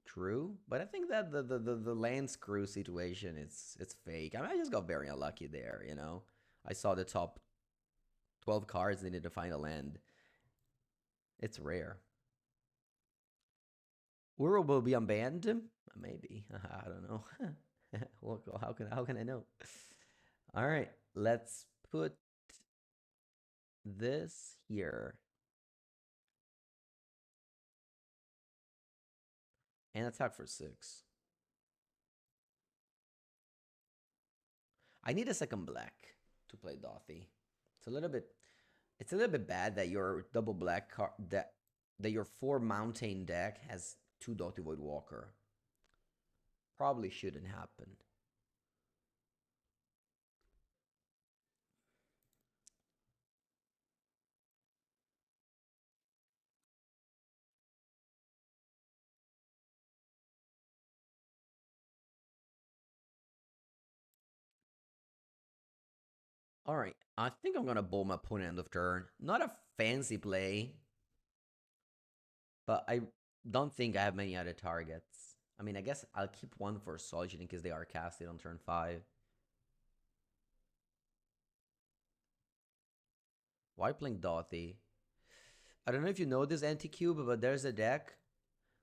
true. But I think that the land screw situation it's fake. I mean, I just got very unlucky there, you know. I saw the top 12 cards needed to find a land. It's rare. Uro will be unbanned? Maybe. I don't know. Well, how can I know? All right, let's put this here and attack for 6. I need a second black to play Dothy. It's a little bit bad that your double black card that your 4 mountain deck has 2 Dothy Void Walker. Probably shouldn't happen. All right, I think I'm gonna bowl my opponent end of turn. Not a fancy play, but I don't think I have many other targets. I mean, I guess I'll keep one for Solitude in case they are casted on turn 5. Why playing Dothy? I don't know if you know this anti-cube, but there's a deck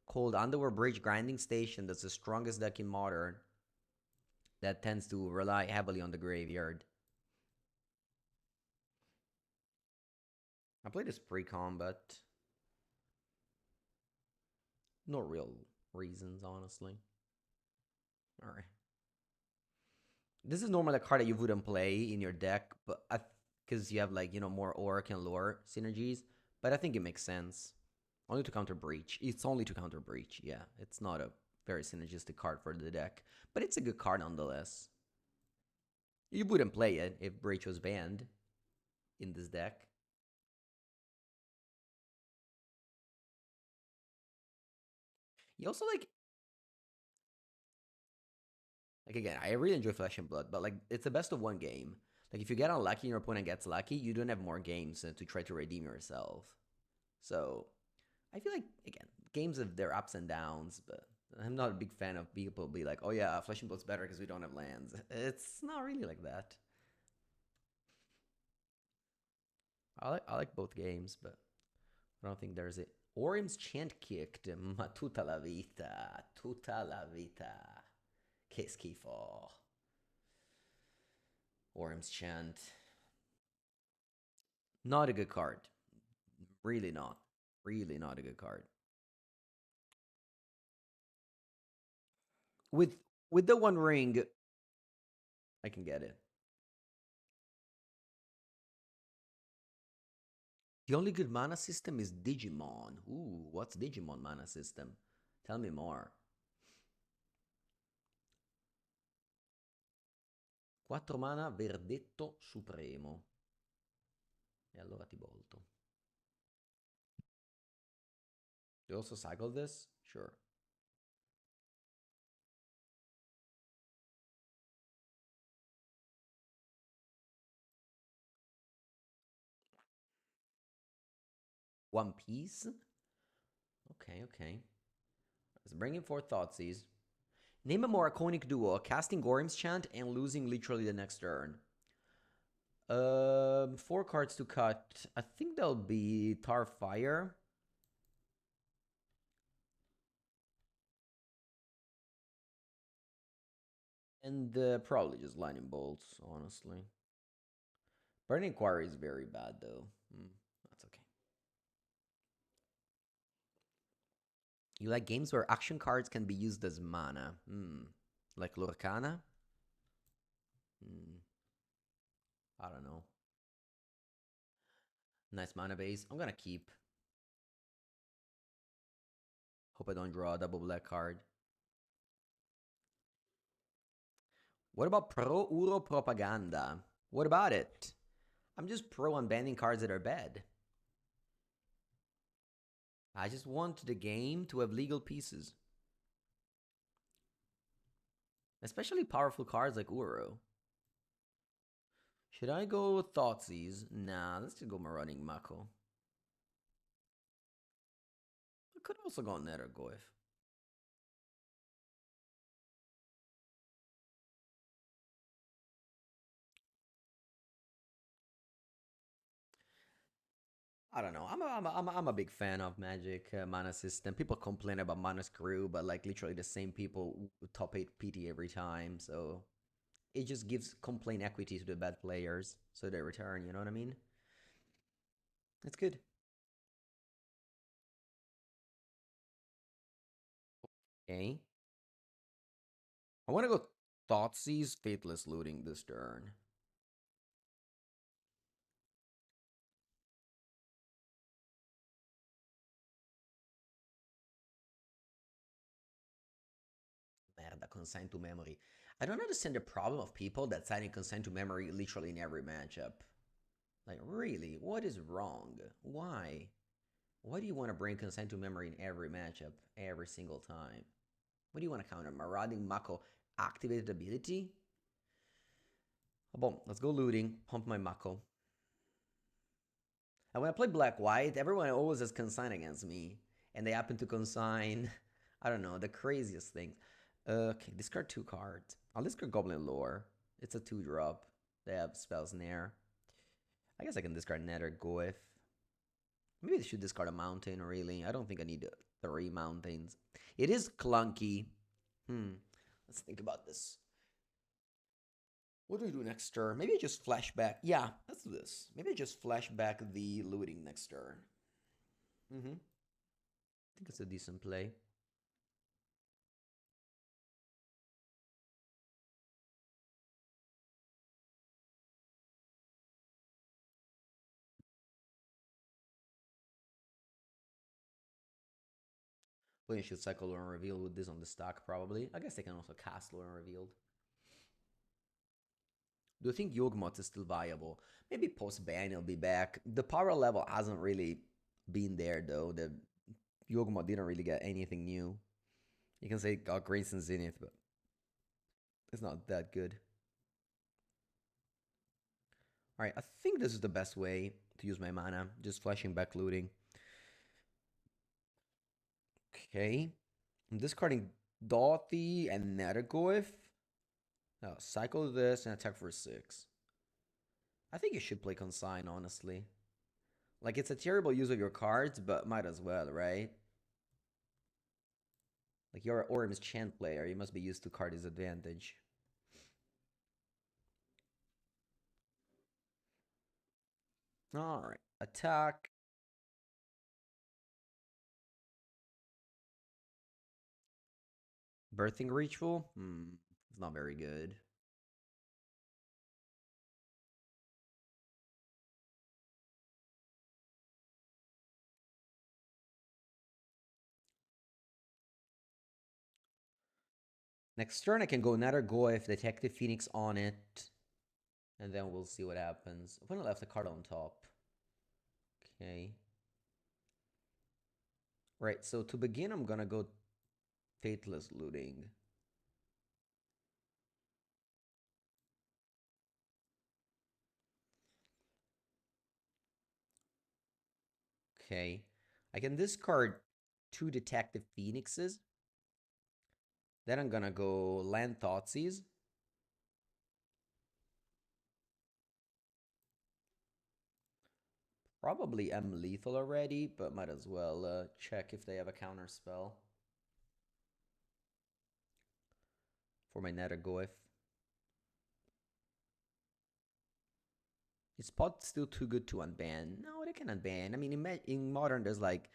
called Underworld Bridge Grinding Station that's the strongest deck in Modern that tends to rely heavily on the graveyard. I played this pre-combat. No real reasons, honestly. Alright. This is normally a card that you wouldn't play in your deck, but because you have like, you know, more Auric and Lore synergies, but I think it makes sense. Only to counter Breach. It's only to counter Breach, yeah. It's not a very synergistic card for the deck, but it's a good card nonetheless. You wouldn't play it if Breach was banned in this deck. You also like again, I really enjoy Flesh and Blood, but like it's the best of one game. Like if you get unlucky and your opponent gets lucky, you don't have more games to try to redeem yourself. So I feel like again, games have their ups and downs, but I'm not a big fan of people be like, oh yeah, Flesh and Blood's better because we don't have lands. It's not really like that. I like both games, but I don't think there's it. Orim's chant kicked, ma tutta la vita, tutta la vita. Che schifo. Orim's chant. Not a good card. Really not. Really not a good card. With the One Ring, I can get it. The only good mana system is Digimon. Ooh, what's Digimon mana system? Tell me more. 4 mana, Verdetto Supremo. E allora ti volto. You also cycle this? Sure. One Piece? Okay, okay. Let's bring in 4 Thoughtseize. Name a more iconic duo, casting Gorim's Chant and losing literally the next turn. 4 cards to cut. I think that'll be Tarfire. And probably just Lightning Bolts, honestly. Burning Inquiry is very bad, though. That's okay. You like games where action cards can be used as mana? Like Lorcana? I don't know. Nice mana base. I'm gonna keep. Hope I don't draw a double black card. What about Pro Uro Propaganda? What about it? I'm just pro on banning cards that are bad. I just want the game to have legal pieces. Especially powerful cards like Uro. Should I go Thoughtseize? Nah, let's just go Marauding Mako. I could also go Nethergoyf. I don't know. I'm a big fan of Magic mana system. People complain about mana screw, but like literally the same people top 8 PT every time. So it just gives complaint equity to the bad players, so they return. You know what I mean? It's good. Okay. I want to go Thoughtseize Faithless Looting this turn. Merda, Consign to Memory. I don't understand the problem of people that signing Consign to Memory literally in every matchup. Like, really? What is wrong? Why? Why do you want to bring Consign to Memory in every matchup, every single time? What do you want to counter? Marauding Mako activated ability? Oh, boom, let's go looting. Pump my Mako. And when I play Black White, everyone always has Consign against me. And they happen to consign, I don't know, the craziest things. Okay, discard 2 cards. I'll discard Goblin Lore. It's a 2-drop. They have Spell Snare. I guess I can discard Nethergoyf. Maybe they should discard a mountain, really. I don't think I need 3 mountains. It is clunky. Let's think about this. What do we do next turn? Maybe I just flashback. Yeah, let's do this. Maybe I just flashback the looting next turn. I think it's a decent play. Well, you should cycle Lure Unrevealed with this on the stock, probably. I guess they can also cast Lure Unrevealed. Do you think Yawgmoth is still viable? Maybe post-ban it'll be back. The power level hasn't really been there, though. The Yawgmoth didn't really get anything new. You can say it got Grace and Zenith, but it's not that good. Alright, I think this is the best way to use my mana. Just flashing back looting. Okay. I'm discarding Dauthi and Nethergoyf. Cycle this and attack for 6. I think you should play Consign, honestly. Like, it's a terrible use of your cards, but might as well, right? Like, you're an Orim's Chant player. You must be used to card disadvantage. Alright. Attack. Birthing Ritual? It's not very good. Next turn, I can go Nethergoyf, Detective Phoenix on it. And then we'll see what happens. Opponent left a card on top. Okay. Right, so to begin, I'm gonna go Faithless Looting. Okay. I can discard 2 Detective Phoenixes. Then I'm gonna go Land Thoughtseize. Probably am lethal already, but might as well check if they have a counter spell for my Nethergoyf. Is Pot still too good to unban? No, they can unban. I mean, in Modern, there's like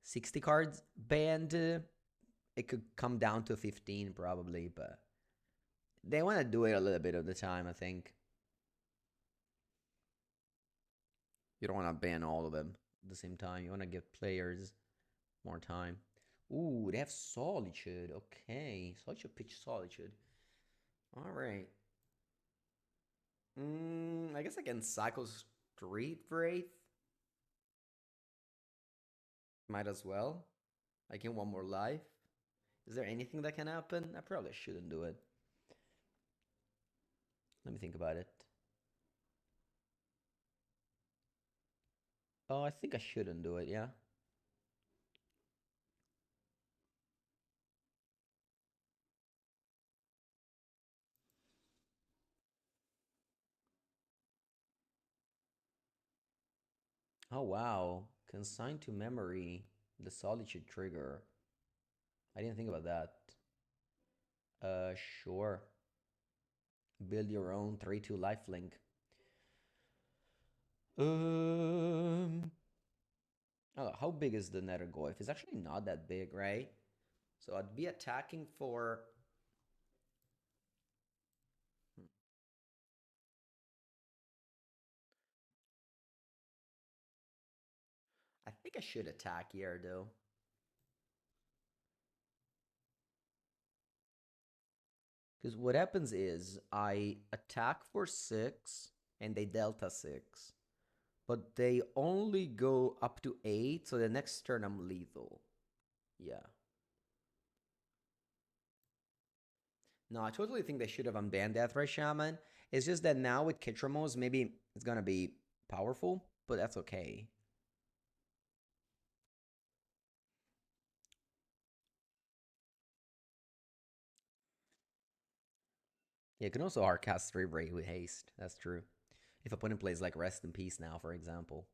60 cards banned. It could come down to 15 probably, but they want to do it a little bit of the time, I think. You don't want to ban all of them at the same time. You want to give players more time. Ooh, they have Solitude. Okay, so I should pitch Solitude. All right. I guess I can cycle Street Wraith. Might as well. I gain one more life. Is there anything that can happen? I probably shouldn't do it. Let me think about it. Oh, I think I shouldn't do it, yeah. Oh, wow. Consign to memory the solitude trigger. I didn't think about that. Sure. Build your own 3/2 lifelink. Um, oh, how big is the Nethergoyf? It's actually not that big, right? So I'd be attacking for. Hmm, I think I should attack here, though. Because what happens is I attack for 6 and they delta 6. But they only go up to 8, so the next turn I'm lethal. Yeah. No, I totally think they should have unbanned Deathray Shaman. It's just that now with Kitramos, maybe it's gonna be powerful, but that's okay. Yeah, you can also hardcast 3 Ray with haste. That's true. If opponent plays like Rest in Peace now, for example.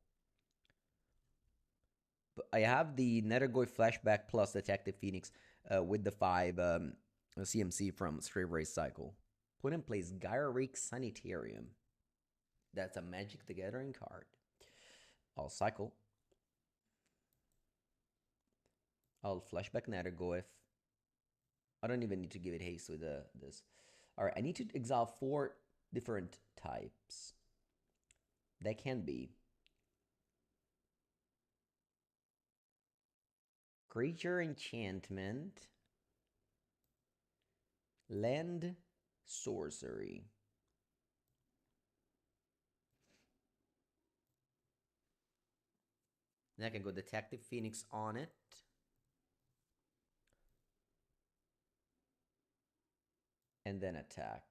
But I have the Nethergoy Flashback plus Detective Phoenix with the 5 CMC from Stray Ray cycle. Opponent plays Gyric Sanitarium. That's a Magic the Gathering card. I'll cycle. I'll flashback Nethergoyf. I don't even need to give it haste with this. All right, I need to exile 4 different types. That can be creature enchantment, land, sorcery. Then I can go Detective Phoenix on it. And then attack.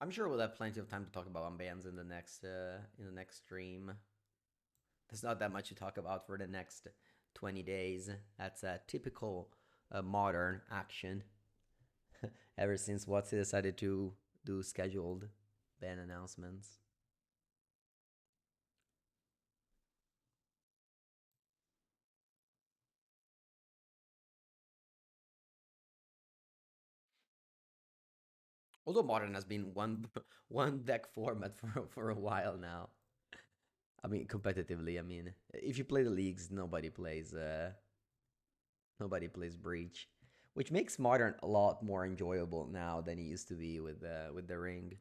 I'm sure we'll have plenty of time to talk about unbans in the next stream. There's not that much to talk about for the next 20 days. That's a typical modern action. Ever since Watsy decided to do scheduled ban announcements. Although modern has been one one deck format for a while now. I mean, competitively. I mean, if you play the leagues, nobody plays Breach, which makes modern a lot more enjoyable now than it used to be with the ring.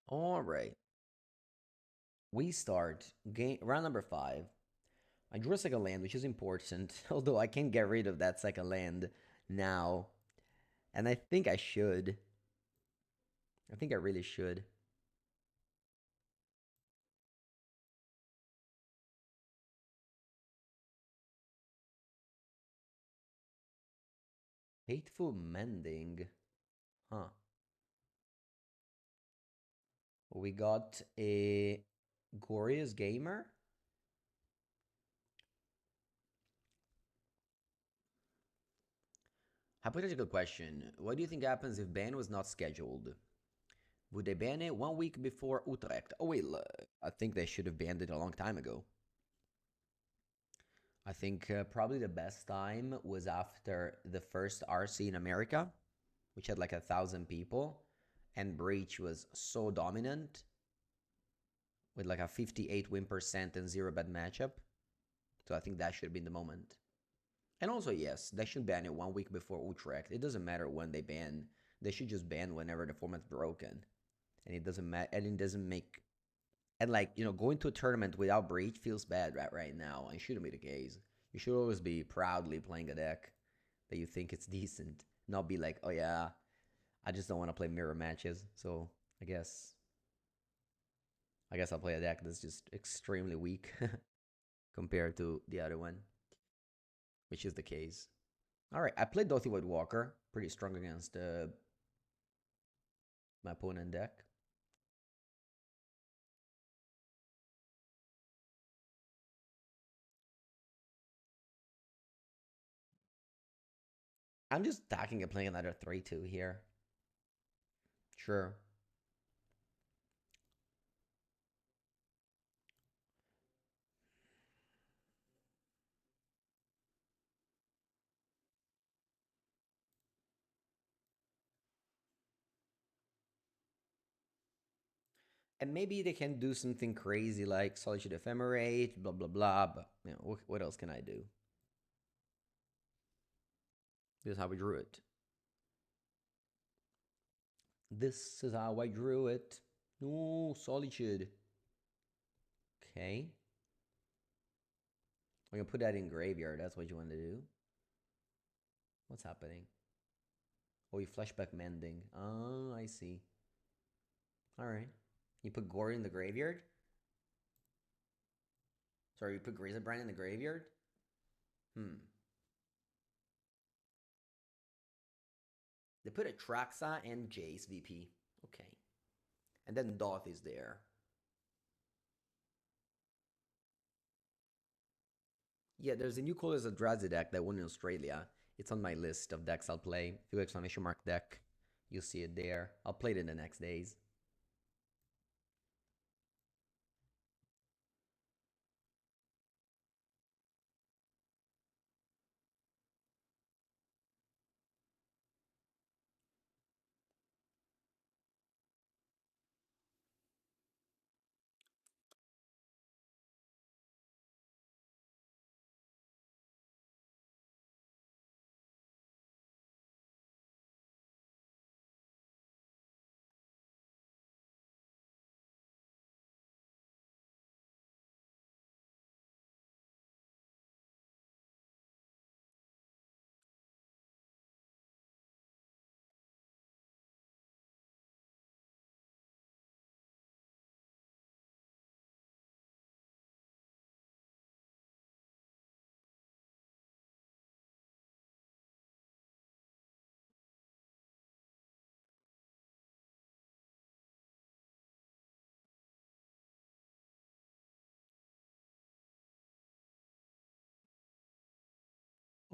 All right, we start game round number 5. I drew a second land, which is important, although I can't get rid of that second land now, and I think I should. I think I really should. Hateful Mending. Huh. We got a Glorious Gamer. Hypothetical question. What do you think happens if ban was not scheduled? Would they ban it 1 week before Utrecht? Oh wait, I think they should have banned it a long time ago. I think probably the best time was after the first RC in America, which had like 1,000 people, and Breach was so dominant with like a 58 win percent and zero bad matchup. So I think that should have been the moment. And also, yes, they should ban it 1 week before Utrecht. It doesn't matter when they ban. They should just ban whenever the format's broken. And it doesn't matter. And it doesn't make. And like, going to a tournament without Breach feels bad right now. And it shouldn't be the case. You should always be proudly playing a deck that you think it's decent. Not be like, oh yeah, I just don't want to play mirror matches. So I guess I'll play a deck that's just extremely weak compared to the other one, which is the case. All right, I played Dothy White Walker, pretty strong against my opponent deck. I'm just attacking and playing another 3-2 here. Sure. And maybe they can do something crazy like Solitude Ephemerate, blah, blah, blah. But, what else can I do? This is how we drew it. This is how I drew it. No, Solitude. Okay. We're going to put that in graveyard. That's what you want to do. What's happening? Oh, you flashback mending. Oh, I see. All right. You put Gore in the graveyard? Sorry, you put Grizzlebrand in the graveyard? They put Atraxa and Jace VP. Okay. And then Doth is there. Yeah, there's a new Colors Eldrazi deck that won in Australia. It's on my list of decks I'll play. If you go exclamation mark deck, you'll see it there. I'll play it in the next days.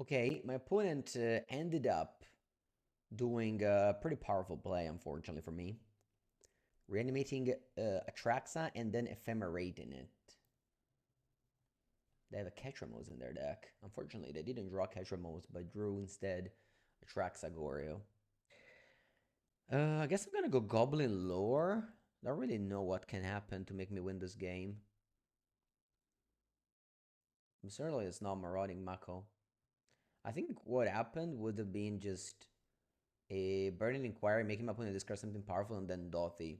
Okay, my opponent ended up doing a pretty powerful play, unfortunately for me. Reanimating Atraxa and then Ephemerating it. They have a Ketramose in their deck. Unfortunately, they didn't draw Ketramose, but drew instead Atraxa Goryo. I guess I'm gonna go Goblin Lore. Don't really know what can happen to make me win this game. Certainly it's not Marauding Mako. I think what happened would have been just a Burning Inquiry, making my opponent discard something powerful, and then Dothy.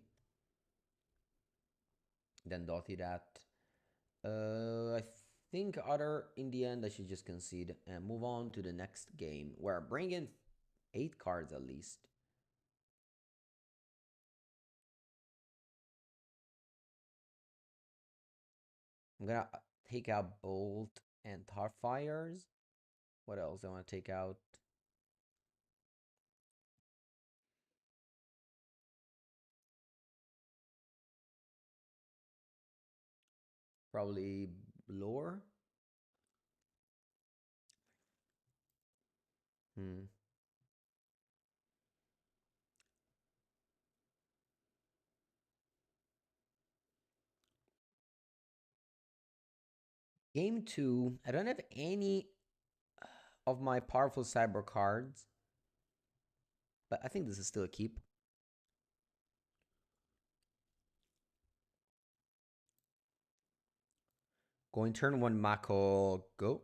That. I think in the end I should just concede and move on to the next game, where I bring in 8 cards at least. I'm gonna take out Bolt and Tarfires. What else I want to take out? Probably Lore. Hmm. Game 2, I don't have any of my powerful cyber cards, but I think this is still a keep. Going turn 1 Mako, go.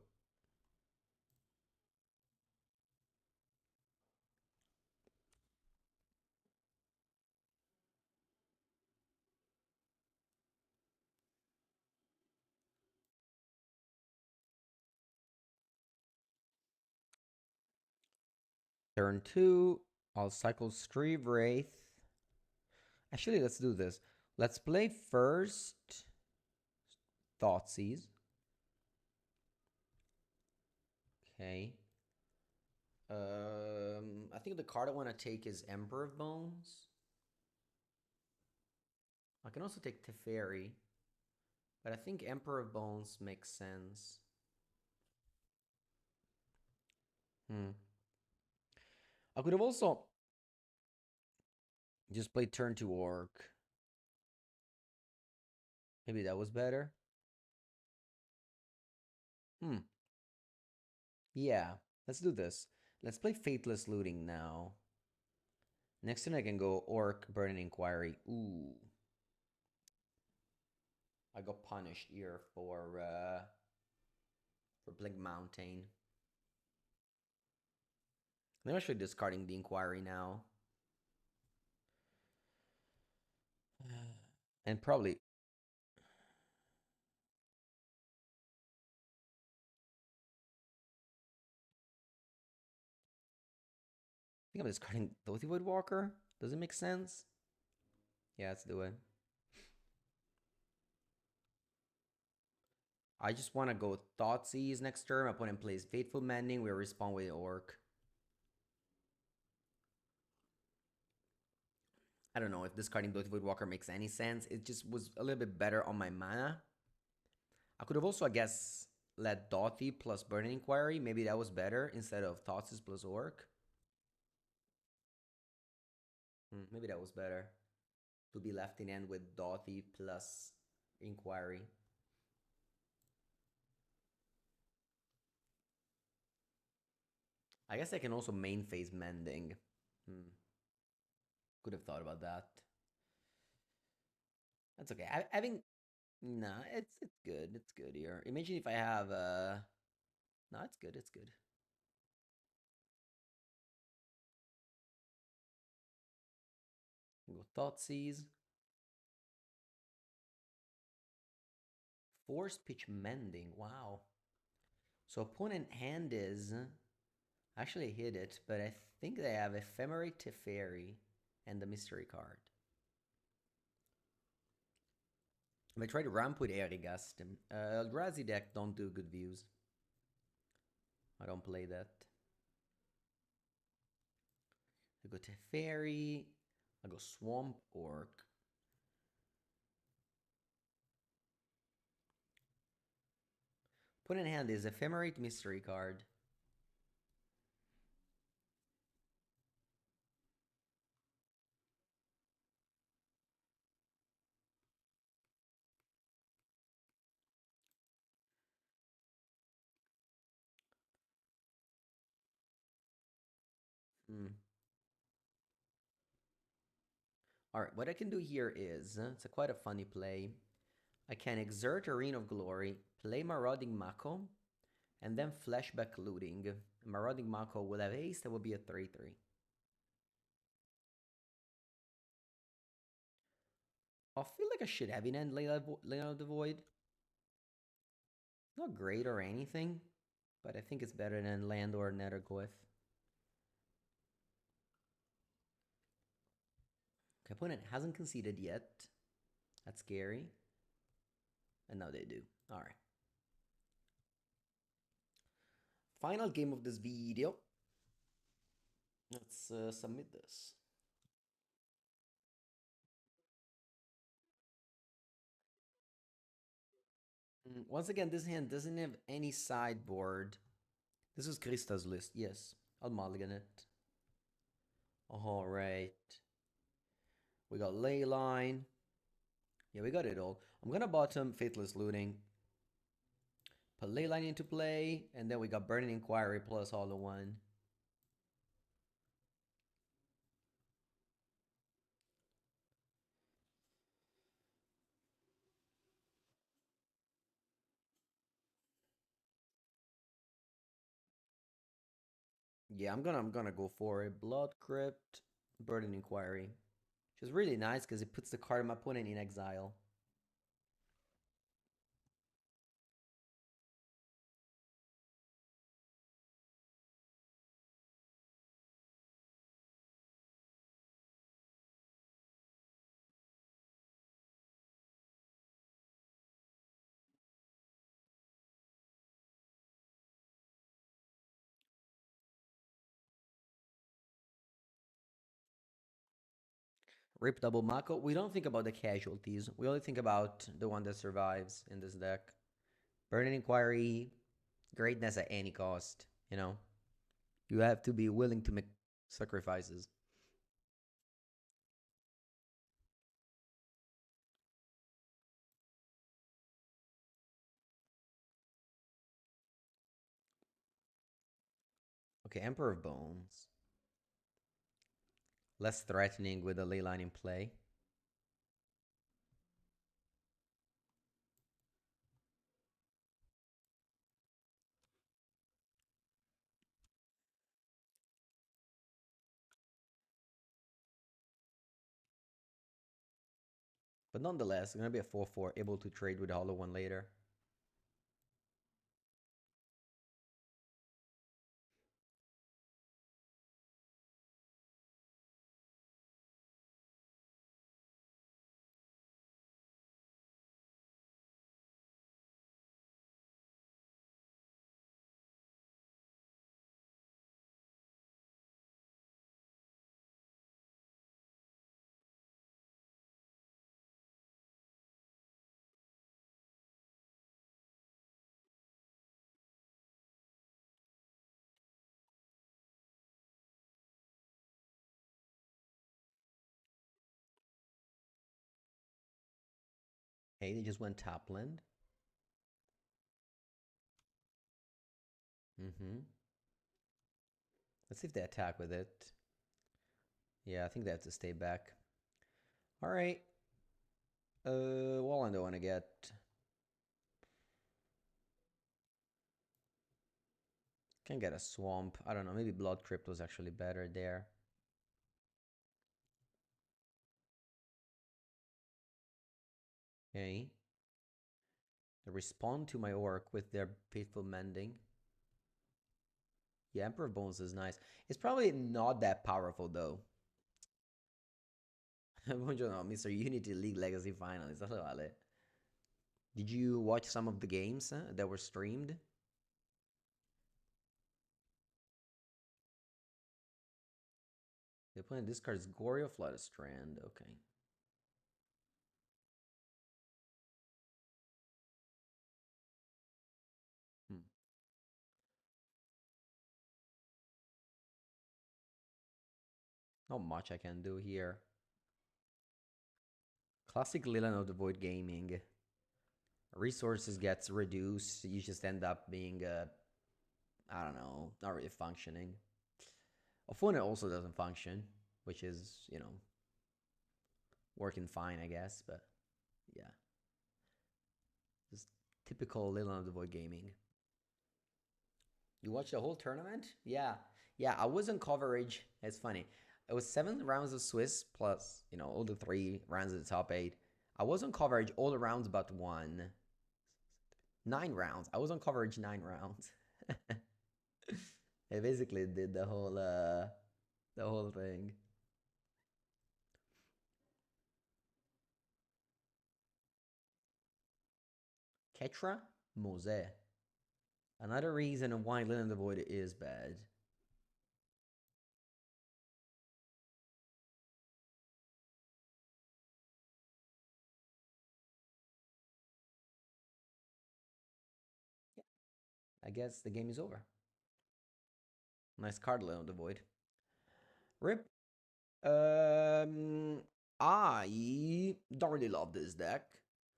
Turn 2, I'll cycle Stree Wraith. Actually, let's do this. Let's play first Thoughtseize. Okay. I think the card I want to take is Emperor of Bones. I can also take Teferi, but I think Emperor of Bones makes sense. I could have also just played turn 2 Orc. Maybe that was better. Yeah, let's do this. Let's play Faithless Looting now. Next turn I can go Orc, Burning Inquiry. Ooh. I got punished here for Blink Mountain. I'm actually discarding the Inquiry now. And probably... I think I'm discarding Dothy Voidwalker. Does it make sense? Yeah, let's do it. I just want to go Thoughtseize next turn. My opponent plays Fateful Mending. We respawn with Orc. I don't know if discarding Dothy Voidwalker makes any sense. It just was a little bit better on my mana. I could have also, I guess, let Dothy plus Burning Inquiry. Maybe that was better instead of Thoughtseize plus Orc. Maybe that was better. To be left in end with Dothy plus Inquiry. I guess I can also main phase Mending. Could have thought about that. That's okay. Having... Nah, it's good. It's good here. Imagine if I have no, it's good. It's good. Go Thoughtseize. Force Pitch Mending. Wow. So opponent hand is... Actually, I hit it, but I think they have Ephemerate Teferi and the mystery card. I tried to ramp with Erigast. Eldrazi deck don't do good views. I don't play that. I go Teferi. I go Swamp Orc. Put in hand is Ephemerate mystery card. Alright, what I can do here is, it's quite a funny play. I can exert Arena of Glory, play Marauding Mako, and then Flashback Looting. Marauding Mako will have haste, that will be a 3-3. I feel like I should have in end Lane of the Void. Not great or anything, but I think it's better than Land or Netherglyph. Okay, opponent hasn't conceded yet. That's scary. And now they do. Alright. Final game of this video. Let's submit this. Once again, this hand doesn't have any sideboard. This is Krista's list. Yes, I'll mulligan it. All right. We got Leyline. Yeah, we got it all. I'm gonna bottom Faithless Looting. Put Leyline into play, and then we got Burning Inquiry plus all the one. Yeah, I'm gonna go for it. Blood Crypt, Burden Inquiry. Which is really nice because it puts the card of my opponent in exile. Rip Double Mako. We don't think about the casualties. We only think about the one that survives in this deck. Burning Inquiry, greatness at any cost, you know? You have to be willing to make sacrifices. Okay, Emperor of Bones. Less threatening with the ley line in play. But nonetheless, it's going to be a 4-4, able to trade with the Hollow One later. Hey, they just went Topland. Mm-hmm. Let's see if they attack with it. Yeah, I think they have to stay back. All right. What one do I want to get? Can get a swamp. I don't know. Maybe Blood Crypt was actually better there. Okay. They respond to my orc with their Faithful Mending. Yeah, Emperor of Bones is nice. It's probably not that powerful though. Buongiorno, Mr. Unity League Legacy Finalist. Hello, Ale. Did you watch some of the games that were streamed? The opponent discards Gory Flood Strand. Okay. Hmm. Not much I can do here. Classic Leland of the Void Gaming. Resources gets reduced. You just end up being, I don't know, not really functioning. Opponent also doesn't function, which is, you know, working fine, I guess. But yeah, just typical Leland of the Void Gaming. You watched the whole tournament? Yeah. Yeah, I was on coverage. It's funny. It was 7 rounds of Swiss plus, you know, all the 3 rounds of the top 8. I was on coverage all the rounds but one. 9 rounds. I was on coverage 9 rounds. I basically did the whole thing. Ketra Mose. Another reason why Linen of the Void is bad. Yeah, I guess the game is over. Nice card, Linen of the Void. Rip. Um, I don't really love this deck.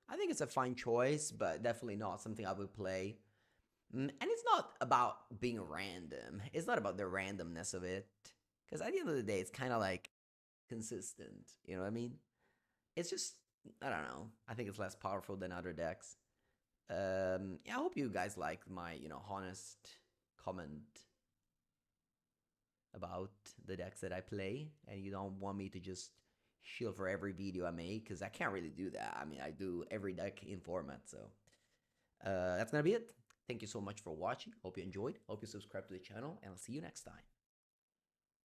I think it's a fine choice, but definitely not something I would play. And it's not about being random. It's not about the randomness of it. Because at the end of the day, it's kind of like consistent. You know what I mean? It's just, I don't know. I think it's less powerful than other decks. Yeah, I hope you guys liked my, honest comment about the decks that I play, and you don't want me to just shield for every video I make, because I can't really do that. I mean, I do every deck in format, so that's gonna be it. Thank you so much for watching. Hope you enjoyed. Hope you subscribe to the channel, and I'll see you next time.